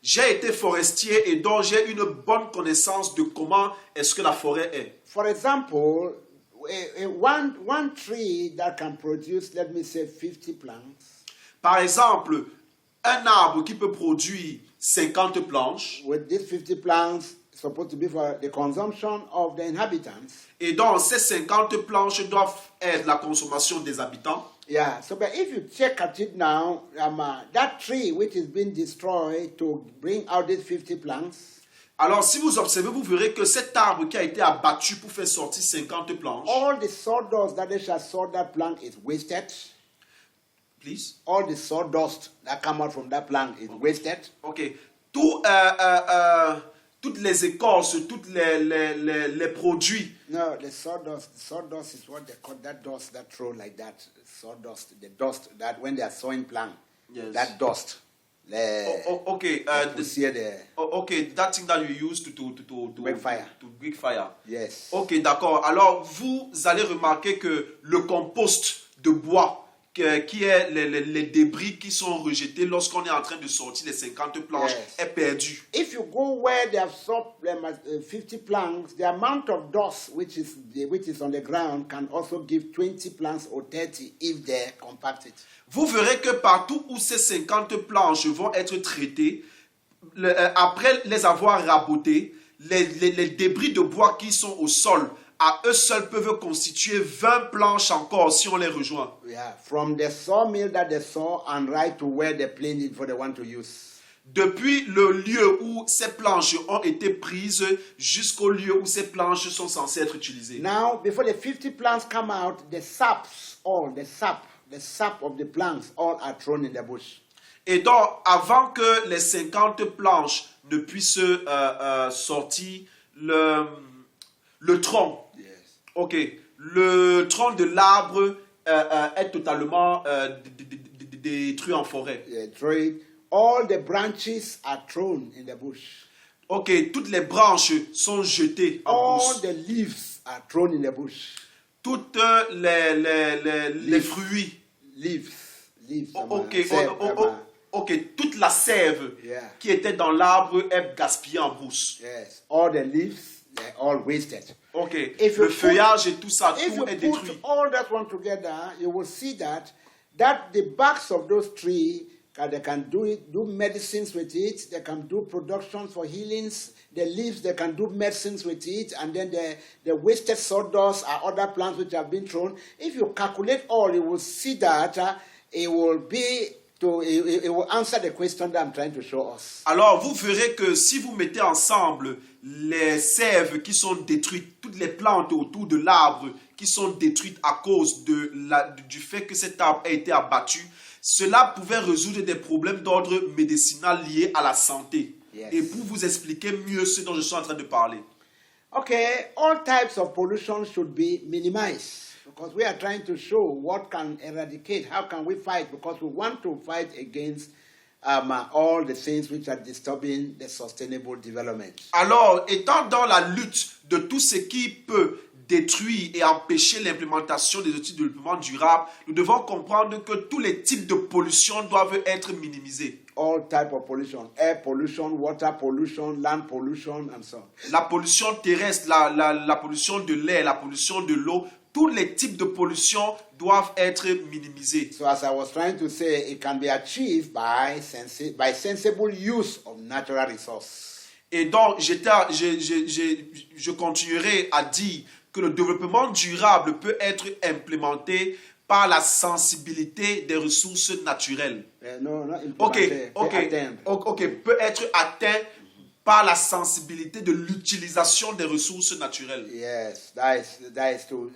J'ai été forestier et donc j'ai une bonne connaissance de comment est-ce que la forêt est. For example, one tree that can produce, let me say, 50 plants. Par exemple, un arbre qui peut produire 50 planches, With these 50 plants, supposed to be for the consumption of the inhabitants. et donc ces 50 planches doivent être la consommation des habitants. Yeah, so but if you check at it now, that tree which is being destroyed to bring out these 50 plants, Alors si vous observez, vous verrez que cet arbre qui a été abattu pour faire sortir 50 planches, all the sawdust that they shall saw that plant is wasted. please. All the sawdust that come out from that plant is wasted. Ok. Toutes les écorces, tous les produits. No, the sawdust is what they call that dust that throw like that. Sawdust, the dust that when they are sawing plant, Yes. that dust. Okay. Okay, that thing that you use to Make fire. To break fire. Yes. Ok, d'accord. Alors, vous allez remarquer que le compost de bois, qui est les débris qui sont rejetés lorsqu'on est en train de sortir les 50 planches, Yes. est perdu. If you go where they have sawed 50 planks, the amount of dust which is on the ground can also give 20 planks or 30 if they compact it. Vous verrez que partout où ces 50 planches vont être traitées, après les avoir rabotées, les débris de bois qui sont au sol, à eux seuls peuvent constituer 20 planches encore si on les rejoint. Yeah, from the sawmill that they saw and right to where they planed it for the one to use. Depuis le lieu où ces planches ont été prises jusqu'au lieu où ces planches sont censées être utilisées. Now, before the 50 planks come out, the sap of the planks all are thrown in the bush. Et donc, avant que les 50 planches ne puissent sortir, le tronc, Yes. ok, le tronc de l'arbre est totalement détruit en forêt. Throw it. All the branches are thrown in the bush. Ok, toutes les branches sont jetées en All brousse. the leaves are thrown in the bush. Toutes les fruits. Leaves. Ok, ok, toute la sève Yeah. qui était dans l'arbre est gaspillée en brousse. Yes. All the leaves, they're all wasted. Ok, If you le put- feuillage et tout ça, If you tout est put détruit. all that one together, you will see that the barks of those trees, they can do medicines with it. They can do productions for healings. The leaves, they can do medicines with it. And then the wasted sawdust are other plants which have been thrown. If you calculate all, you will see that it will answer the question that I'm trying to show us. Alors, vous verrez que si vous mettez ensemble les sèves qui sont détruites, toutes les plantes autour de l'arbre qui sont détruites à cause du fait que cet arbre a été abattu, cela pouvait résoudre des problèmes d'ordre médicinal liés à la santé. Yes. Et pour vous expliquer mieux ce dont je suis en train de parler. Okay, all types of pollution should be minimized because we are trying to show what can eradicate, how can we fight, because we want to fight against all the things which are disturbing the sustainable development. Alors, étant dans la lutte de tout ce qui peut détruire et empêcher l'implémentation des outils de développement durable, nous devons comprendre que tous les types de pollution doivent être minimisés. All types of pollution, air pollution, water pollution, land pollution, and so on. La pollution terrestre, la pollution de l'air, la pollution de l'eau, tous les types de pollution doivent être minimisés. So as I was trying to say, it can be achieved by sensible use of natural resources. Et donc, je continuerai à dire que le développement durable peut être implémenté par la sensibilité des ressources naturelles. Peut être atteint par la sensibilité de l'utilisation des ressources naturelles. Yes, that is to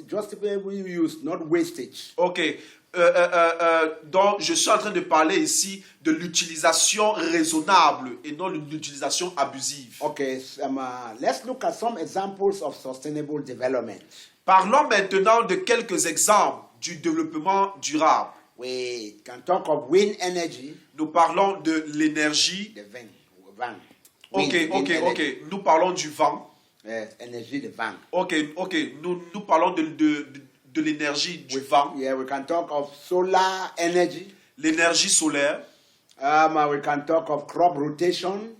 justifiable use, not wastage. Ok. Donc, je suis en train de parler ici de l'utilisation raisonnable et non de l'utilisation abusive. Okay, let's look at some examples of sustainable development. Parlons maintenant de quelques exemples du développement durable. We can talk of wind energy. Nous parlons de l'énergie. The vent. Ok. Nous parlons du vent. Yes, energy, the vent. Ok. Nous parlons de l'énergie du vent. Yeah, we can talk of solar energy. L'énergie solaire. We can talk of crop rotation.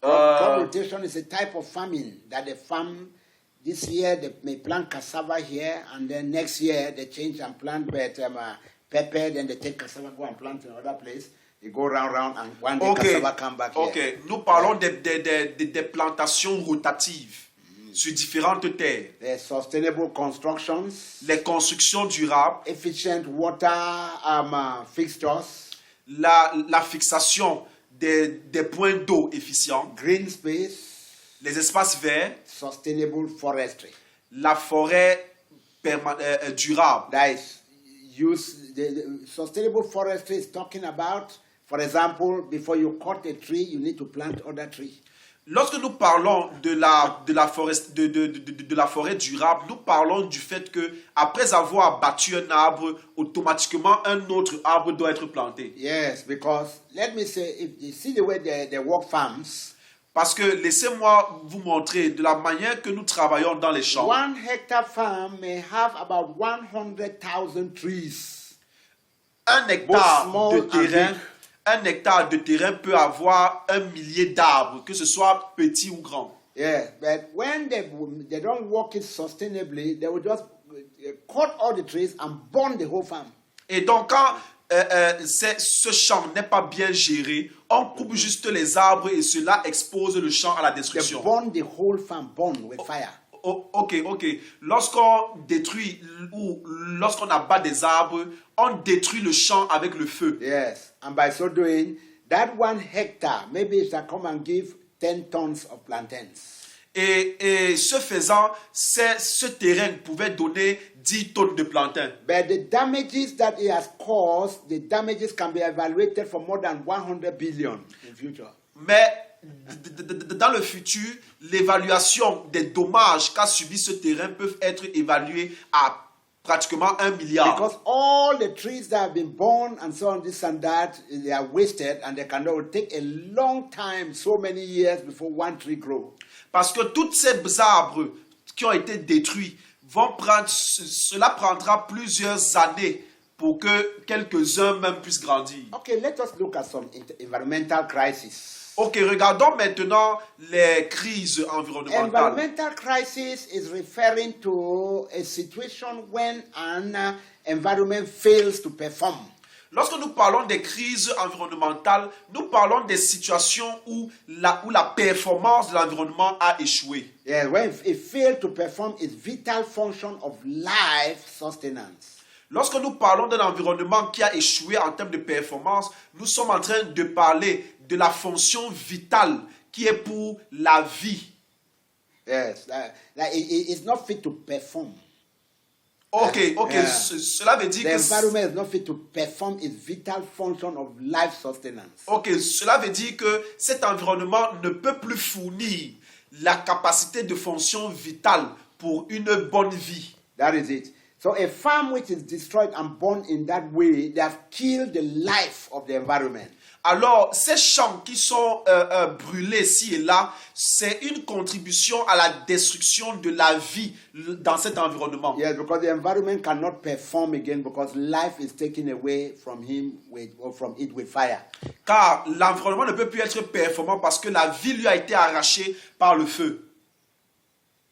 Crop rotation is a type of farming that they farm. This year they may plant cassava here, and then next year they change and plant pepper. Then they take cassava, go and plant in another place. They go round, and one day cassava come back here. Ok, nous parlons des plantations rotatives sur différentes terres. The sustainable constructions. Les constructions durables. Efficient water fixtures. La fixation des points d'eau efficients. Green space. Les espaces verts. Sustainable forestry. La forêt durable. That is, the sustainable forestry is talking about, for example, before you cut a tree, you need to plant other tree. Lorsque nous parlons de la forêt durable, nous parlons du fait que après avoir abattu un arbre, automatiquement un autre arbre doit être planté. Yes, because let me say, if you see the way they work farms. Parce que laissez-moi vous montrer de la manière que nous travaillons dans les champs. 1 hectare farm may have about 100,000 trees. Un hectare de terrain peut avoir 1 millier d'arbres, que ce soit petit ou grand. Yeah, but when they don't work it sustainably, they will just cut all the trees and burn the whole farm. Et donc quand ce champ n'est pas bien géré, on coupe juste les arbres et cela expose le champ à la destruction. They burn the whole farm, burn with fire. Ok. Lorsqu'on détruit ou lorsqu'on abat des arbres, on détruit le champ avec le feu. Yes, and by so doing, that 1 hectare, maybe it shall come and give 10 tons of plantains. Et ce faisant, ce terrain pouvait donner 10 tonnes de plantains. But the damages that it has caused, the damages can be evaluated for more than 100 billion in future. Mais dans le futur, l'évaluation des dommages qu'a subi ce terrain peuvent être évalués à pratiquement 1 milliard. Because all the trees that have been born and so on, this and that, they are wasted and they will take a long time, so many years before one tree grows. Parce que tous ces arbres qui ont été détruits cela prendra plusieurs années pour que quelques-uns même puissent grandir. Okay, let us look at some environmental crises. Ok, regardons maintenant les crises environnementales. Environmental crisis is referring to a situation when an environment fails to perform. Lorsque nous parlons des crises environnementales, nous parlons des situations où la performance de l'environnement a échoué. Yeah, when it failed to perform its vital function of life sustenance. Lorsque nous parlons d'un environnement qui a échoué en termes de performance, nous sommes en train de parler de la fonction vitale qui est pour la vie. Yes, it's not fit to perform. Ok, Yeah. Cela veut dire The que environment is not fit to perform its vital function of life sustenance. cela veut dire que cet environnement ne peut plus fournir la capacité de fonction vitale pour une bonne vie. That is it. So a farm which is destroyed and burned in that way, they have killed the life of the environment. Alors, ces champs qui sont brûlés ci et là, c'est une contribution à la destruction de la vie dans cet environnement. Yes, because the environment cannot perform again because life is taken away from it with fire. Car l'environnement ne peut plus être performant parce que la vie lui a été arrachée par le feu.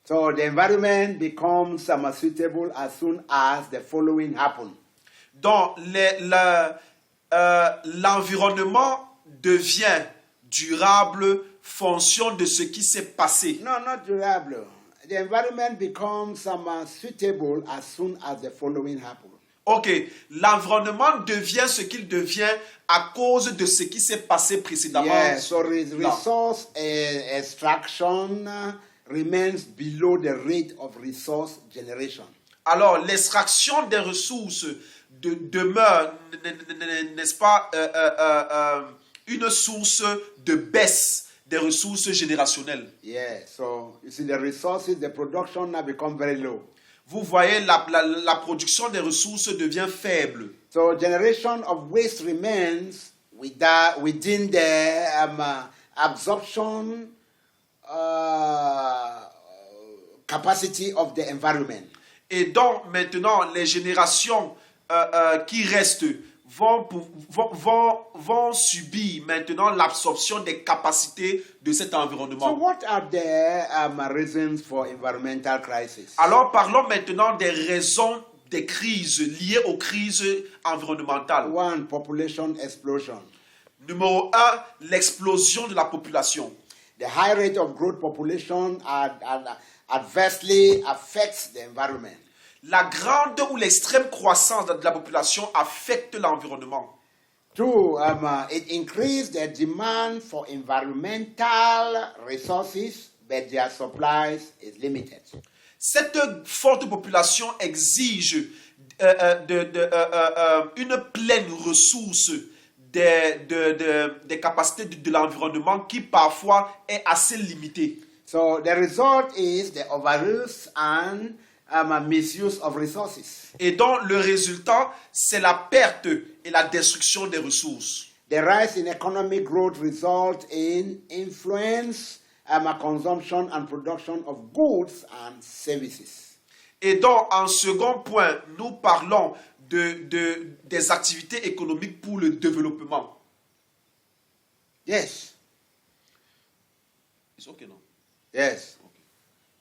So the environment becomes suitable as soon as the following happen. Donc, l'environnement devient durable fonction de ce qui s'est passé. No, not durable. The environment becomes suitable as soon as the following happen. Ok, l'environnement devient ce qu'il devient à cause de ce qui s'est passé précédemment. Yes, so resource extraction remains below the rate of resource generation. Alors, l'extraction des ressources demeure, n'est-ce pas, une source de baisse des ressources générationnelles. Yeah, so you see the resources, the production now become very low. Vous voyez, la production des ressources devient faible. So generation of waste remains within the absorption capacity of the environment. Et donc, maintenant, les générations qui restent vont subir maintenant l'absorption des capacités de cet So environnement. what are the reasons for environmental crisis? Alors, parlons maintenant des raisons des crises liées aux crises environnementales. One, population explosion. Numéro 1, l'explosion de la population. The high rate of growth population adversely affects the environment. La grande ou l'extrême croissance de la population affecte l'environnement. Two, it increased the demand for environmental resources, but their supplies is limited. Cette forte population exige une pleine ressource des capacités de l'environnement qui parfois est assez limitée. So the result is the overuse and misuse of resources. Et donc le résultat, c'est la perte et la destruction des ressources. The rise in economic growth result in influence, consumption and production of goods and services. Et donc en second point, nous parlons des activités économiques pour le développement. Yes. It's okay, no? Yes.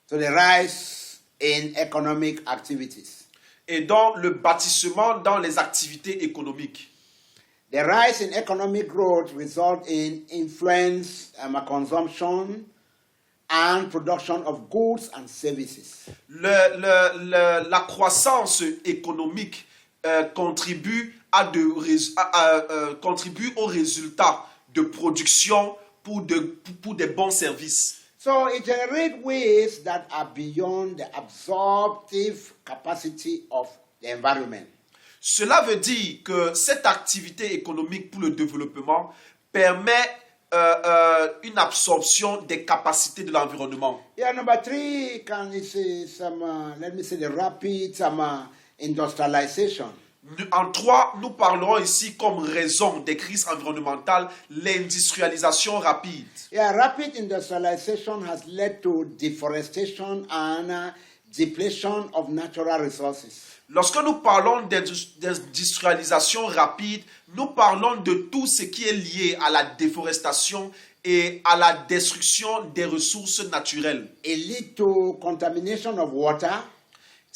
So the rise in economic activities. Et donc le bâtissement dans les activités économiques. The rise in economic growth result in influence, consumption and production of goods and services. La croissance économique contribue au résultat de production pour des bons services. So it generates ways that are beyond the absorptive capacity of the environment. Cela veut dire que cette activité économique pour le développement permet une absorption des capacités de l'environnement. Yeah, number three, can you say some, let me say the rapid, industrialization. En 3, nous parlerons ici comme raison des crises environnementales, l'industrialisation rapide. Yeah, rapid industrialization has led to deforestation and depletion of natural resources. Lorsque nous parlons d'industrialisation rapide, nous parlons de tout ce qui est lié à la déforestation et à la destruction des ressources naturelles. It leads to contamination of water.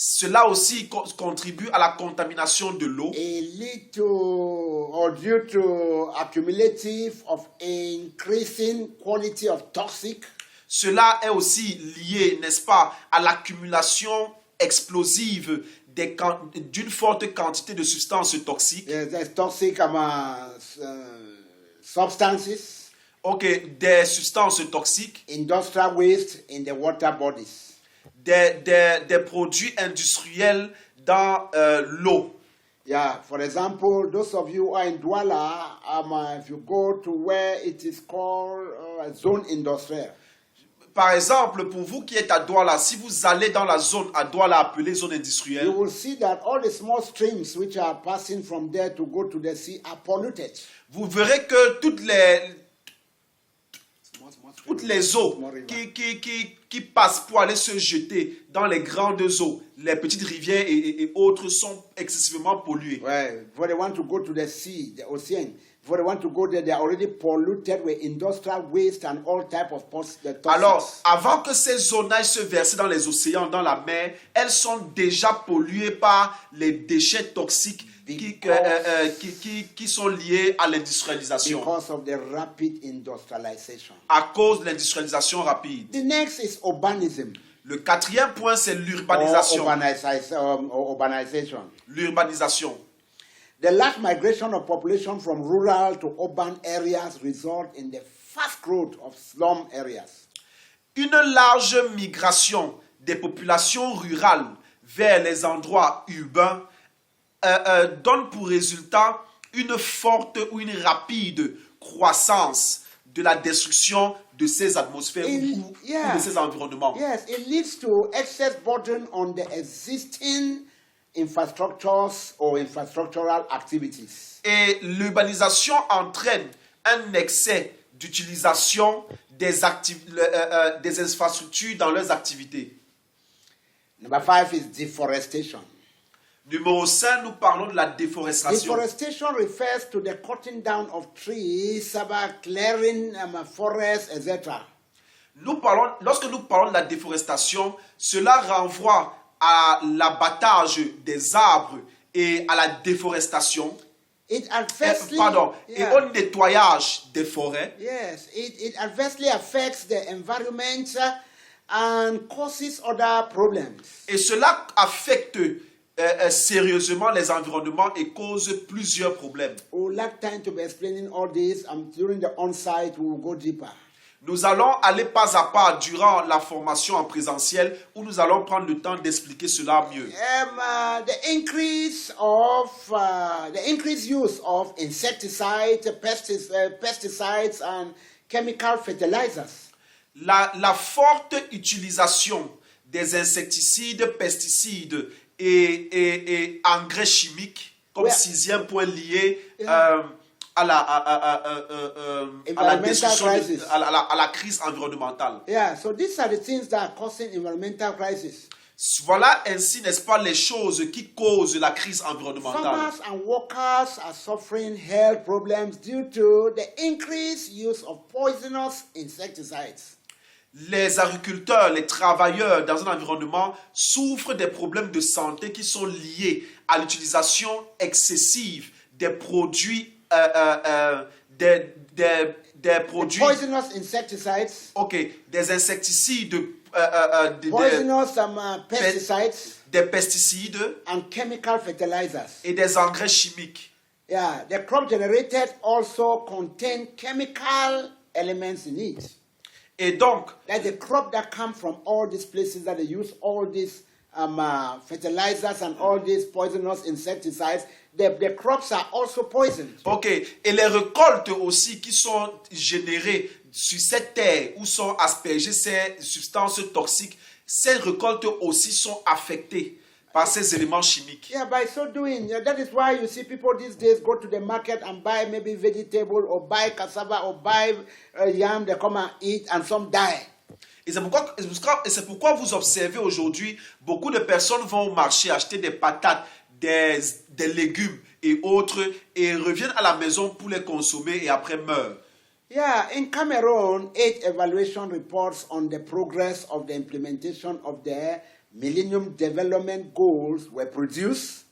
Cela aussi contribue à la contamination de l'eau. It leads to, or due to accumulative of increasing quality of toxic. Cela est aussi lié, n'est-ce pas, à l'accumulation explosive d'une forte quantité de substances toxiques. There's toxic substances. Ok, des substances toxiques. Industrial waste in the water bodies. Des produits industriels dans l'eau. Yeah, for example, those of you who are in Douala, if you go to where it is called zone industrielle. Par exemple, pour vous qui êtes à Douala, si vous allez dans la zone à Douala appelée zone industrielle, you will see that all the small streams which are passing from there to go to the sea are polluted. Vous verrez que toutes les eaux qui passent pour aller se jeter dans les grandes eaux, les petites rivières et autres sont excessivement polluées. Well, if they want to go to the sea, the ocean, if they want to go there, they are already polluted with industrial waste and all type of toxics. Alors, avant que ces zones aillent se verser dans les océans, dans la mer, elles sont déjà polluées par les déchets toxiques qui sont liés à l'industrialisation. Because of the rapid industrialization. À cause de l'industrialisation rapide. The next is urbanism. Le 4e point, c'est l'urbanisation. Urbanization. L'urbanisation. The large migration of population from rural to urban areas result in the fast growth of slum areas. Une large migration des populations rurales vers les endroits urbains donne pour résultat une forte ou une rapide croissance de la destruction de ces atmosphères ou de ces environnements. Yes, it leads to excess burden on the existing infrastructures or infrastructural activities. Et l'urbanisation entraîne un excès d'utilisation des infrastructures dans leurs activités. Number 5 is deforestation. Numéro 5, nous parlons de la déforestation. Deforestation refers to the cutting down of trees, clearing forests, etc. Lorsque nous parlons de la déforestation, cela renvoie à l'abattage des arbres et à la déforestation. Et au nettoyage des forêts. Yes, it adversely affects the environment and causes other problems. Et cela affecte sérieusement les environnements et cause plusieurs problèmes. We would like time to be explaining all this, and during the on-site we will go deeper. Nous allons aller pas à pas durant la formation en présentiel où nous allons prendre le temps d'expliquer cela mieux. The increased use of insecticides, pesticides and chemical fertilizers. La forte utilisation des insecticides, pesticides et engrais chimiques comme 6e point lié à la destruction, à la crise environnementale. Yeah, so these are the things that are causing environmental crisis. Voilà ainsi, n'est-ce pas, les choses qui causent la crise environnementale. Farmers and workers are suffering health problems due to the increased use of poisonous insecticides. Les agriculteurs, les travailleurs dans un environnement souffrent des problèmes de santé qui sont liés à l'utilisation excessive des produits des produits poisonous insecticides. Ok, des insecticides, poisonous pesticides, des pesticides and chemical fertilizers. Et des engrais chimiques. Yeah, the crop generated also contain chemical elements in it. Et donc, like the crop that come from all these places that they use all these fertilizers and all these poisonous insecticides, the crops are also poisoned. Ok, et les récoltes aussi qui sont générées sur cette terre où sont aspergées ces substances toxiques, ces récoltes aussi sont affectées par ces éléments chimiques. Yeah, by so doing, that is why you see people these days go to the market and buy maybe vegetable or buy cassava or buy yam, they come and eat and some die. Et c'est pourquoi vous observez aujourd'hui, beaucoup de personnes vont au marché acheter des patates, des légumes et autres et reviennent à la maison pour les consommer et après meurent. Yeah, in Cameroon, 8 evaluation reports on the progress of the implementation of the Millennium Development Goals were produced.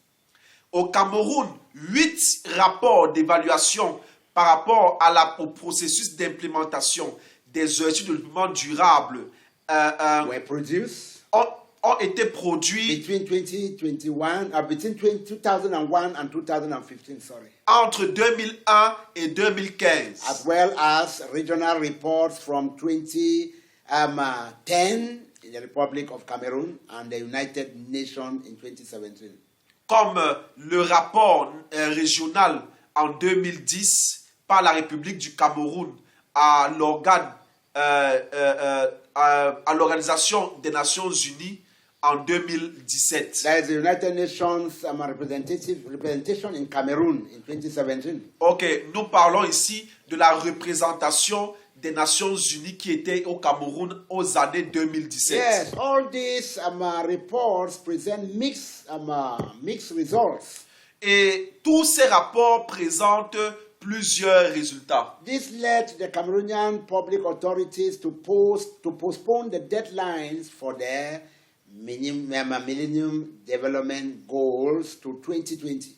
Au Cameroun, 8 rapports d'évaluation par rapport au processus d'implémentation des objectifs de développement durable Were produced ont été produits between 2001 and 2015, sorry. entre 2001 et 2015. As well as regional reports from 2010 in the Republic of Cameroon and the United Nations in 2017. Comme le rapport régional en 2010 par la République du Cameroun à l'Organisation des Nations Unies en 2017. There is the United Nations representation in Cameroon in 2017. Ok, nous parlons ici de la représentation des Nations Unies qui était au Cameroun aux années 2017. Yes, all these reports present mixed results. Et tous ces rapports présentent plusieurs résultats. This led the Cameroonian public authorities to postpone the deadlines for their Millennium Development Goals to 2020.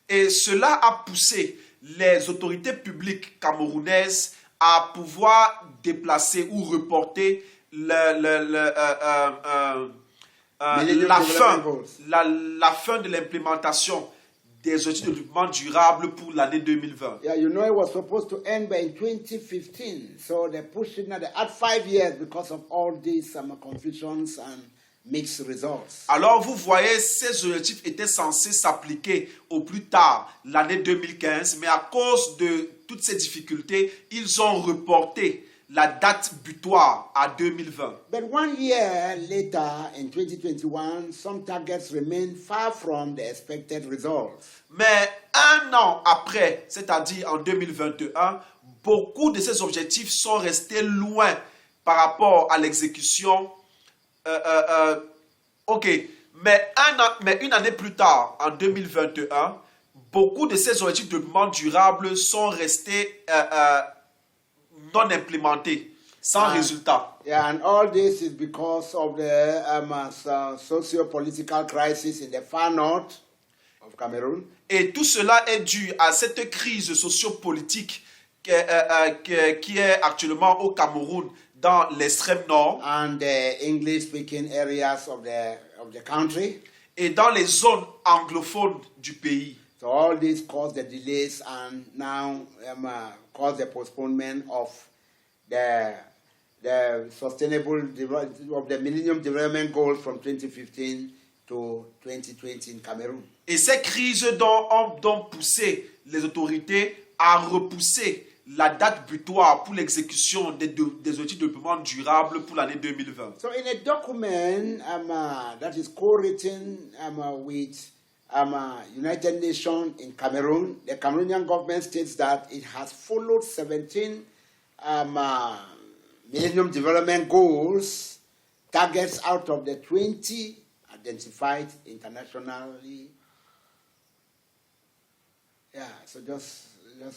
Et cela a poussé les autorités publiques camerounaises à pouvoir déplacer ou reporter la fin de l'implémentation des objectifs de développement durable pour l'année 2020. Yeah, you know it was supposed to end by in 2015, so they pushed it now. They had 5 years because of all these confusions and mixed results. Alors vous voyez, ces objectifs étaient censés s'appliquer au plus tard l'année 2015, mais à cause de toutes ces difficultés, ils ont reporté la date butoir à 2020. But 1 year later, in 2021, some targets remain far from the expected results. Mais un an après, c'est-à-dire en 2021, beaucoup de ces objectifs sont restés loin par rapport à l'exécution. Mais une année plus tard, en 2021, beaucoup de ces objectifs de développement durable sont restés non implémentés, sans résultat. Yeah, and all this is because of the socio-political crisis in the far north of Cameroon. Et tout cela est dû à cette crise sociopolitique qui est actuellement au Cameroun, dans l'extrême nord, And the English-speaking areas of the country. et dans les zones anglophones du pays. So all this caused the delays and now caused the postponement of the sustainable of the Millennium Development Goals from 2015 to 2020 in Cameroon. Et ces crises ont poussé les autorités à repousser la date butoir pour l'exécution des objectifs de développement durable pour l'année 2020. So in a document that is co-written with United Nations in Cameroon, the Cameroonian government states that it has followed 17 Millennium Development Goals targets out of the 20 identified internationally. Yeah, so just that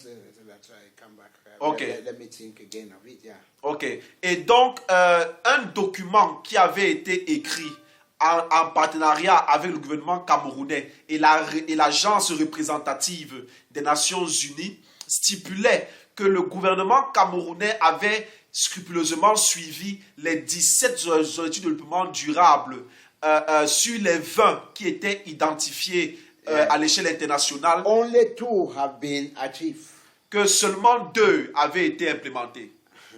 I come back. Okay. Let me think again of it. Yeah. Ok. Et donc, un document qui avait été écrit en partenariat avec le gouvernement camerounais et l'agence représentative des Nations Unies stipulait que le gouvernement camerounais avait scrupuleusement suivi les 17 objectifs de développement durable sur les 20 qui étaient identifiés à l'échelle internationale. Only 2 have been achieved. Que seulement 2 avaient été implémentés,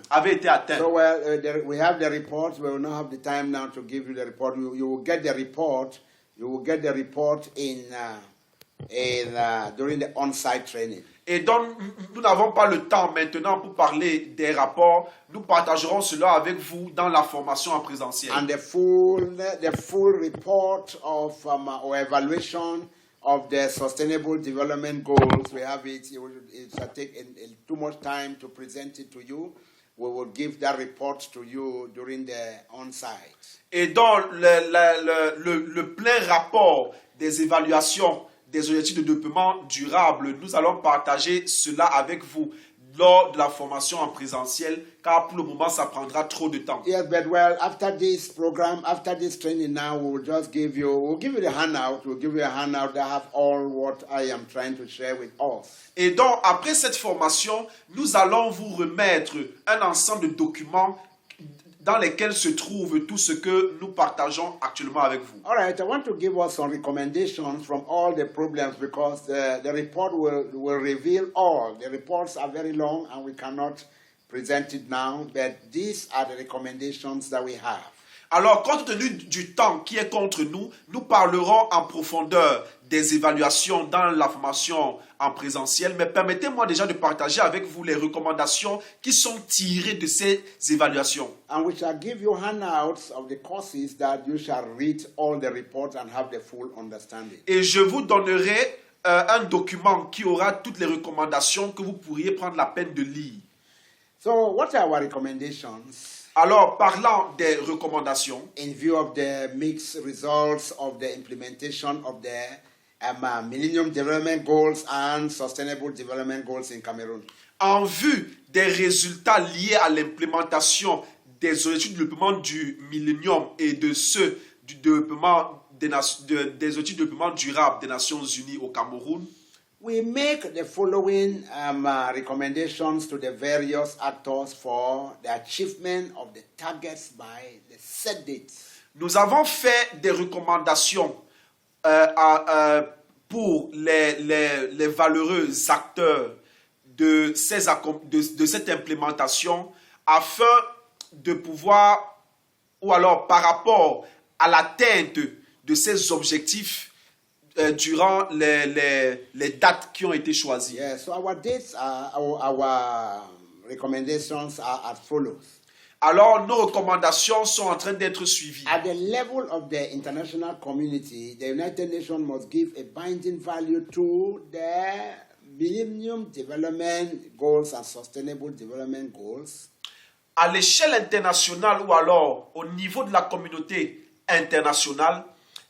avaient été atteints. So we have the report. We will not have the time now to give you the report. You will get the report. You will get the report in during the on-site training. Et donc, nous n'avons pas le temps maintenant pour parler des rapports. Nous partagerons cela avec vous dans la formation en présentiel. And the full report of or evaluation of the Sustainable Development Goals, we have it. It will take too much time to present it to you. We will give that report to you during the on-site. Et donc, le plein rapport des évaluations des objectifs de développement durable, nous allons partager cela avec vous lors de la formation en présentiel, car pour le moment, ça prendra trop de temps. Yes, but well, after this program, after this training now, we'll give you the handout. We'll give you a handout that have all what I am trying to share with us. Et donc, après cette formation, nous allons vous remettre un ensemble de documents dans lesquels se trouve tout ce que nous partageons actuellement avec vous. All right, I want to give us some recommendations from all the problems because the report will reveal all. The reports are very long and we cannot present it now, but these are the recommendations that we have. Alors, compte tenu du temps qui est contre nous, nous parlerons en profondeur des évaluations dans la formation en présentiel, mais permettez-moi déjà de partager avec vous les recommandations qui sont tirées de ces évaluations. And we shall give you handouts of the courses that you shall read all the reports and have the full understanding. Et je vous donnerai un document qui aura toutes les recommandations que vous pourriez prendre la peine de lire. So, what are our recommendations? Alors, parlant des recommandations, In view of the mixed results of the implementation of the Millennium Development Goals and Sustainable Development Goals in Cameroon. en vue des résultats liés à l'implémentation des objectifs de développement du millénium et de ceux du développement des objectifs de développement durable des Nations Unies au Cameroun, We make the following recommendations to the various actors for the achievement of the targets by the set dates. nous avons fait des recommandations pour les valeureux acteurs de cette implémentation afin de pouvoir, ou alors par rapport à l'atteinte de ces objectifs durant les dates qui ont été choisies. Yeah, so our dates are, our recommendations are as follows. Alors, nos recommandations sont en train d'être suivies. At the level of the international community, the United Nations must give a binding value to the Millennium Development Goals and Sustainable Development Goals. À l'échelle internationale ou alors au niveau de la communauté internationale,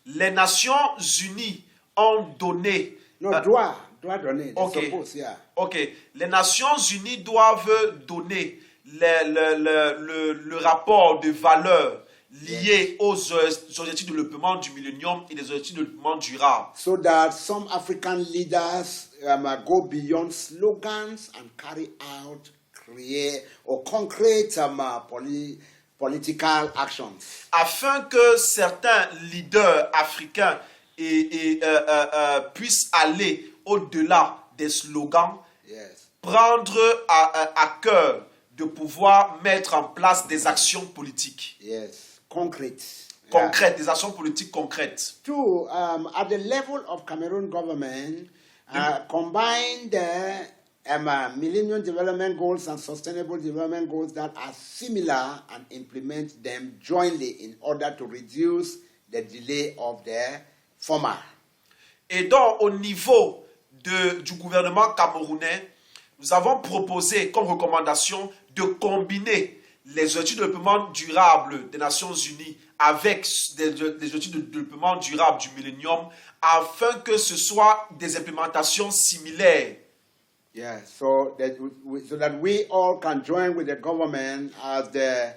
les Nations Unies ont donné... Doit donner. Okay. Suppose, yeah. Ok, les Nations Unies doivent donner le rapport de valeur lié aux objectifs de développement du millénium et des objectifs de développement durable. So that some African leaders go beyond slogans and carry out concrete political actions. Afin que certains leaders africains puissent aller au-delà des slogans, Yes. prendre à cœur de pouvoir mettre en place des actions politiques Yes. Concrete. concrètes, des actions politiques concrètes. Two, at the level of Cameroon government, combine the Millennium Development Goals and Sustainable Development Goals that are similar and implement them jointly in order to reduce the delay of the former. Et donc, au niveau du gouvernement camerounais, nous avons proposé comme recommandation de combiner les objectifs de développement durable des Nations Unies avec les objectifs de développement durable du millénium afin que ce soit des implémentations similaires. Yeah, so that we all can join with the government as the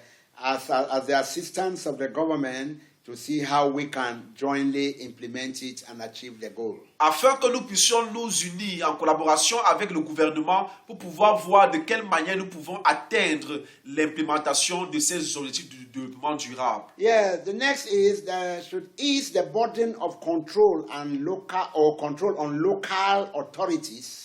assistants of the government to see how we can jointly implement it and achieve the goal. Afin que nous puissions nous unir en collaboration avec le gouvernement pour pouvoir voir de quelle manière nous pouvons atteindre l'implémentation de ces objectifs de développement durable. Yeah, the next is should ease the burden of control on local authorities.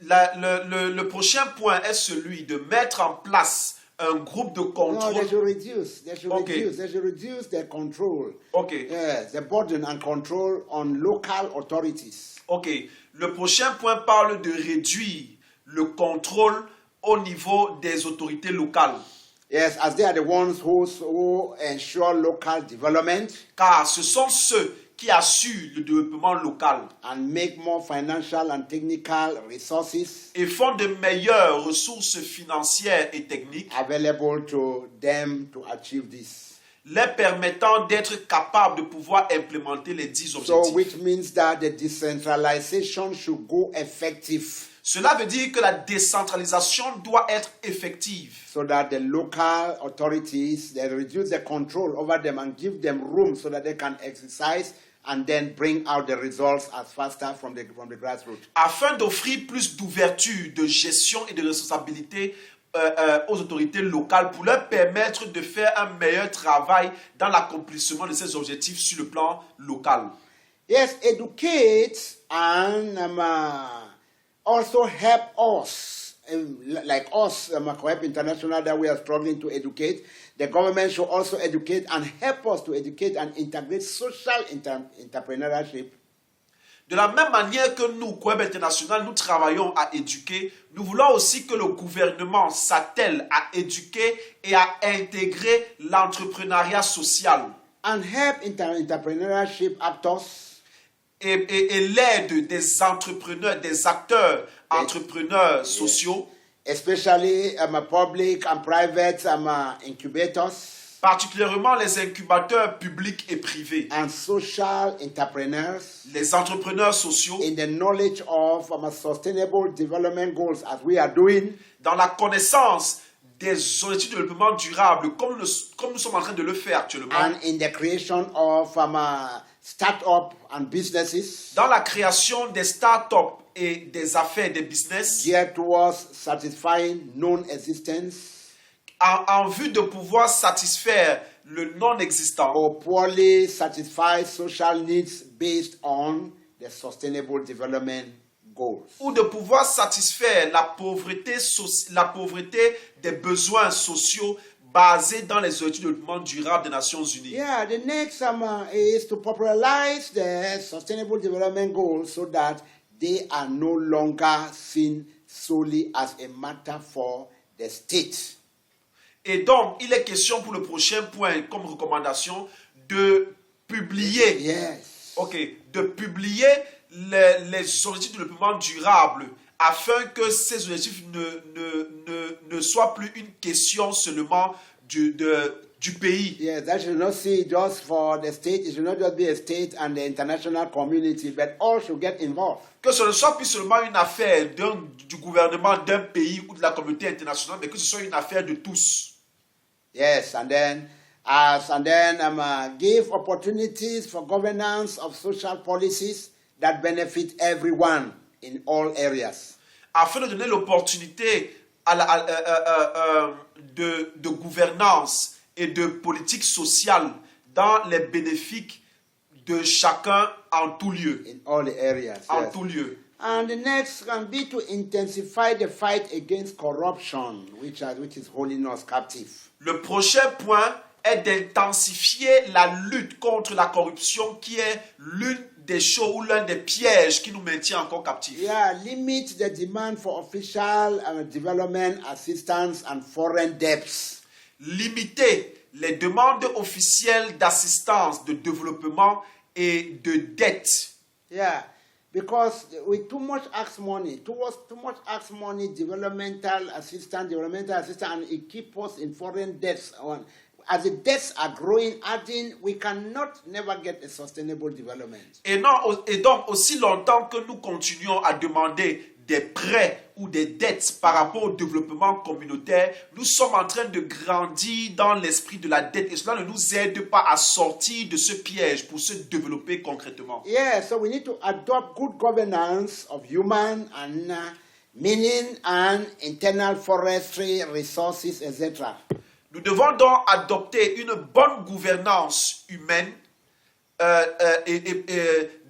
Le prochain point est celui de mettre en place un groupe de No, contrôle. they should reduce. They should Okay. reduce. They should reduce their control. Ok, Yes, the burden and control on local authorities. ok. Le prochain point parle de réduire le contrôle au niveau des autorités locales. Yes, as they are the ones who ensure local development Car ce sont ceux qui assurent le développement local and make more financial and technical resources et font de meilleures ressources financières et techniques, available to them to achieve this. les permettant d'être capables de pouvoir implémenter les 10 So, objectifs. which means that the decentralization should go effective Cela veut dire que la décentralisation doit être effective, so that the local authorities, they reduce the control over them and give them room so that they can exercise and then bring out the results as faster from the grassroots. afin d'offrir plus d'ouverture, de gestion et de responsabilité aux autorités locales pour leur permettre de faire un meilleur travail dans l'accomplissement de ces objectifs sur le plan local. Yes, educate and also help us, like us, Cohep International, that we are struggling to educate. The government should also educate and help us to educate and integrate social entrepreneurship. De la même manière que nous, Coheb International, nous travaillons à éduquer, nous voulons aussi que le gouvernement s'attelle à éduquer et à intégrer l'entrepreneuriat social And help entrepreneurship actors et l'aide des entrepreneurs, des acteurs entrepreneurs sociaux, especially public and private incubators particulièrement les incubateurs publics et privés, and social entrepreneurs les entrepreneurs sociaux, in the knowledge of sustainable development goals as we are doing, dans la connaissance des objectifs de développement durable, comme nous sommes en train de le faire actuellement, and in the creation of start-up and businesses dans la création des start-up et des affaires, des business, geared towards satisfying known existence en vue de pouvoir satisfaire le non-existant or poorly satisfied social needs based on the sustainable development goals. ou de pouvoir satisfaire la pauvreté des besoins sociaux basés dans les objectifs de développement durable des Nations Unies. Yeah, the next is to popularize the sustainable development goals so that they are no longer seen solely as a matter for the state. Et donc, il est question pour le prochain point, comme recommandation, de publier, Yes. de publier les objectifs de développement durable afin que ces objectifs ne soient plus une question seulement du pays. Yes, that should not see just for the state. It should not just be a state and the international community, but all should get involved. Que ce ne soit plus seulement une affaire du gouvernement d'un pays ou de la communauté internationale, mais que ce soit une affaire de tous. Yes, and then give opportunities for governance of social policies that benefit everyone in all areas. Afin de donner l'opportunité de gouvernance et de politique sociale dans les bénéfices de chacun en tout lieu. In all the areas. En Yes. tout lieu. And the next can be to intensify the fight against corruption, which is holding us captive. Le prochain point est d'intensifier la lutte contre la corruption qui est l'une des choses ou l'un des pièges qui nous maintient encore captifs. Yeah, limit the demand for official development assistance and foreign debts. Limiter les demandes officielles d'assistance, de développement et de dette. Yeah, because with too much money, developmental assistance, and it keeps us in foreign debts. As the debts are growing, we cannot never get a sustainable development. Et donc, aussi longtemps que nous continuons à demander des prêts ou des dettes par rapport au développement communautaire, nous sommes en train de grandir dans l'esprit de la dette et cela ne nous aide pas à sortir de ce piège pour se développer concrètement. Yeah, so we need to adopt good governance of human and mining and internal forestry resources, etc. Nous devons donc adopter une bonne gouvernance humaine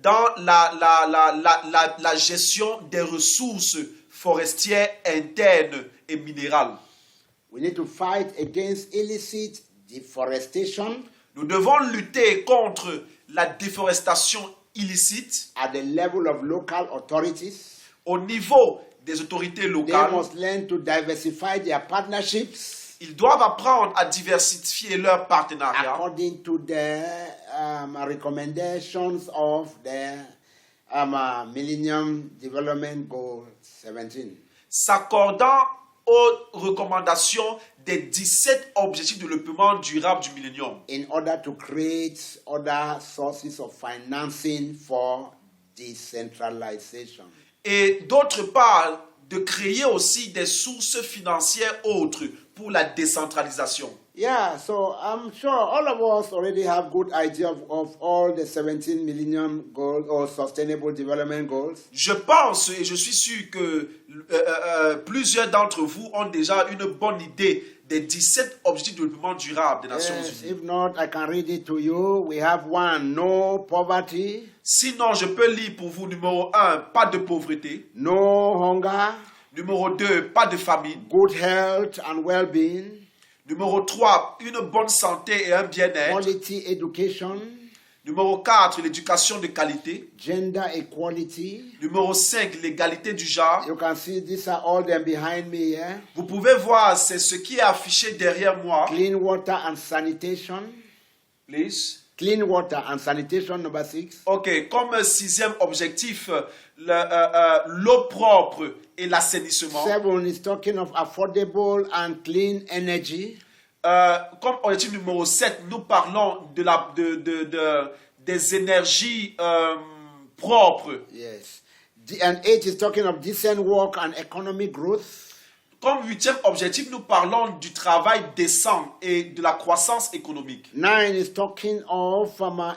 dans la gestion des ressources forestières internes et minérales. We need to fight against illicit deforestation Nous devons lutter contre la déforestation illicite at the level of local authorities. au niveau des autorités They locales. must learn to diversify their partnerships Ils doivent apprendre à diversifier leurs partenariats according to the recommendations of the Millennium Development Goal 17. s'accordant aux recommandations des 17 objectifs de développement durable du millénium, In order to create other sources of financing for decentralization. et d'autre part de créer aussi des sources financières autres pour la décentralisation. Yeah, so I'm sure all of us already have good idea of all the 17 Millennium Goals or Sustainable Development Goals. Je pense et je suis sûr que plusieurs d'entre vous ont déjà une bonne idée des 17 objectifs de développement durable des Nations Yes, Unies. if not, I can read it to you. We have one, no poverty, Sinon, je peux lire pour vous numéro 1, pas de pauvreté. no hunger, Numéro 2, pas de famine. good health and well-being, Numéro 3, une bonne santé et un bien-être. quality education, Numéro 4, l'éducation de qualité. gender equality. Numéro 5, l'égalité du genre. You can see these are all them behind me here. Vous pouvez voir, c'est ce qui est affiché derrière moi. Clean water and sanitation. Please. Clean water and sanitation, number 6. Ok, comme sixième objectif, l'eau propre et l'assainissement. 7 is talking of affordable and clean energy. Comme objectif numéro 7, nous parlons des énergies propres. Yes. And 8 is talking of decent work and economic growth. Comme huitième objectif, nous parlons du travail décent et de la croissance économique. 9 is talking of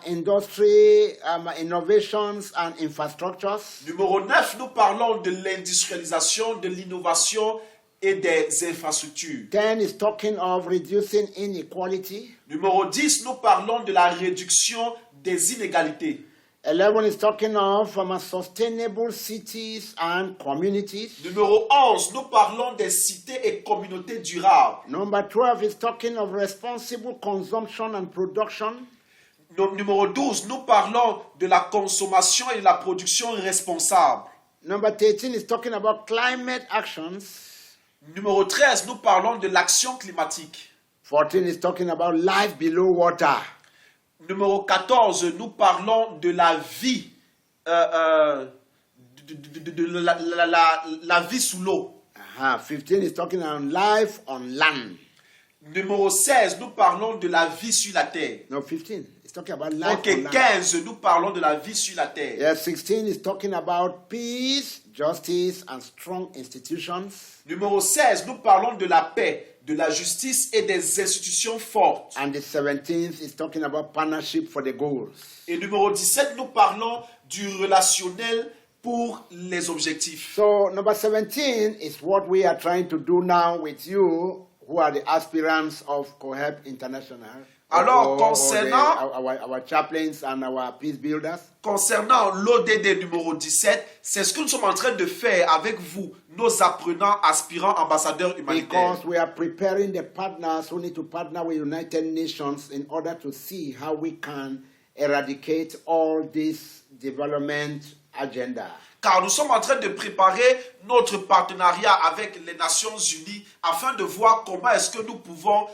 industry, innovations and infrastructures. Numéro 9, nous parlons de l'industrialisation, de l'innovation et des infrastructures. 10 is talking of reducing inequality. Numéro 10, nous parlons de la réduction des inégalités. 11 is talking of sustainable cities and communities. Numéro 11, nous parlons des cités et communautés durables. Number 12 is talking of responsible consumption and production. Numéro 12, nous parlons de la consommation et de la production responsable. Number 13 is talking about climate actions. Numéro 13, nous parlons de l'action climatique. 14 is talking about life below water. Numéro 14, nous parlons de la vie, la vie sous l'eau. 15 is talking about life on land. Numéro 16, nous parlons de la vie sur la terre. No, 15. It's talking about life Ok, on land. 15, nous parlons de la vie sur la terre. Yeah, 16 is talking about peace, justice, and strong institutions. Numéro 16, nous parlons de la paix, de la justice et des institutions fortes. And the 17th is talking about partnership for the goals. Et numéro 17, nous parlons du relationnel pour les objectifs. So number 17 is what we are trying to do now with you, who are the aspirants of COHEP International. Alors, concernant our chaplains and our peace builders. Concernant l'ODD numéro 17, c'est ce que nous sommes en train de faire avec vous, nos apprenants, aspirants, ambassadeurs humanitaires. Because we are preparing the partners who need to partner with United Nations in order to see how we can eradicate all this development agenda. Car nous sommes en train de préparer notre partenariat avec les Nations Unies afin de voir comment est-ce que nous pouvons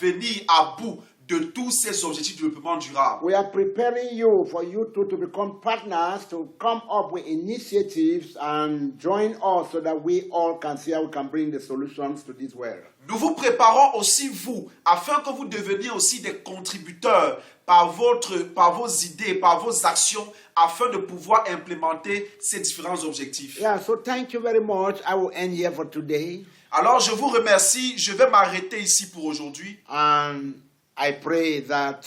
venir à bout de tous ces objectifs de développement durable. We are preparing you for you to become partners, to come up with initiatives and join us so that we all can see how we can bring the solutions to this world. Nous vous préparons aussi, vous, afin que vous deveniez aussi des contributeurs par vos idées, par vos actions, afin de pouvoir implémenter ces différents objectifs. Yeah, so thank you very much. I will end here for today. Alors, je vous remercie. Je vais m'arrêter ici pour aujourd'hui. And I pray that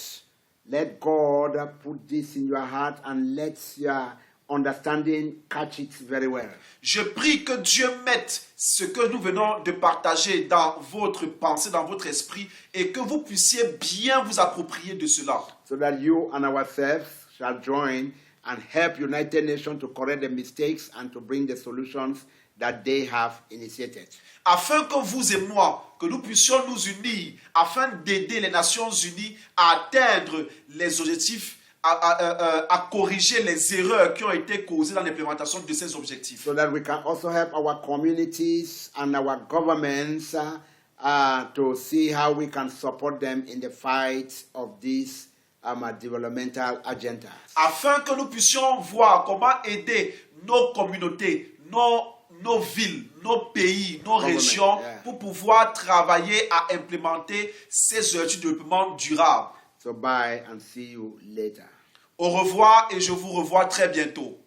let God put this in your heart and let your understanding catch it very well. Je prie que Dieu mette ce que nous venons de partager dans votre pensée, dans votre esprit, et que vous puissiez bien vous approprier de cela. So that you and ourselves shall join and help United Nations to correct the mistakes and to bring the solutions that they have initiated. Afin que vous et moi, que nous puissions nous unir, afin d'aider les Nations Unies à atteindre les objectifs, à corriger les erreurs qui ont été causées dans l'implémentation de ces objectifs. So that we can also help our communities and our governments to see how we can support them in the fight of these developmental agendas. Afin que nous puissions voir comment aider nos communautés, nos villes, nos pays, nos régions, pour pouvoir travailler à implémenter ces objectifs de développement durable. So bye and see you later. Au revoir et je vous revois très bientôt.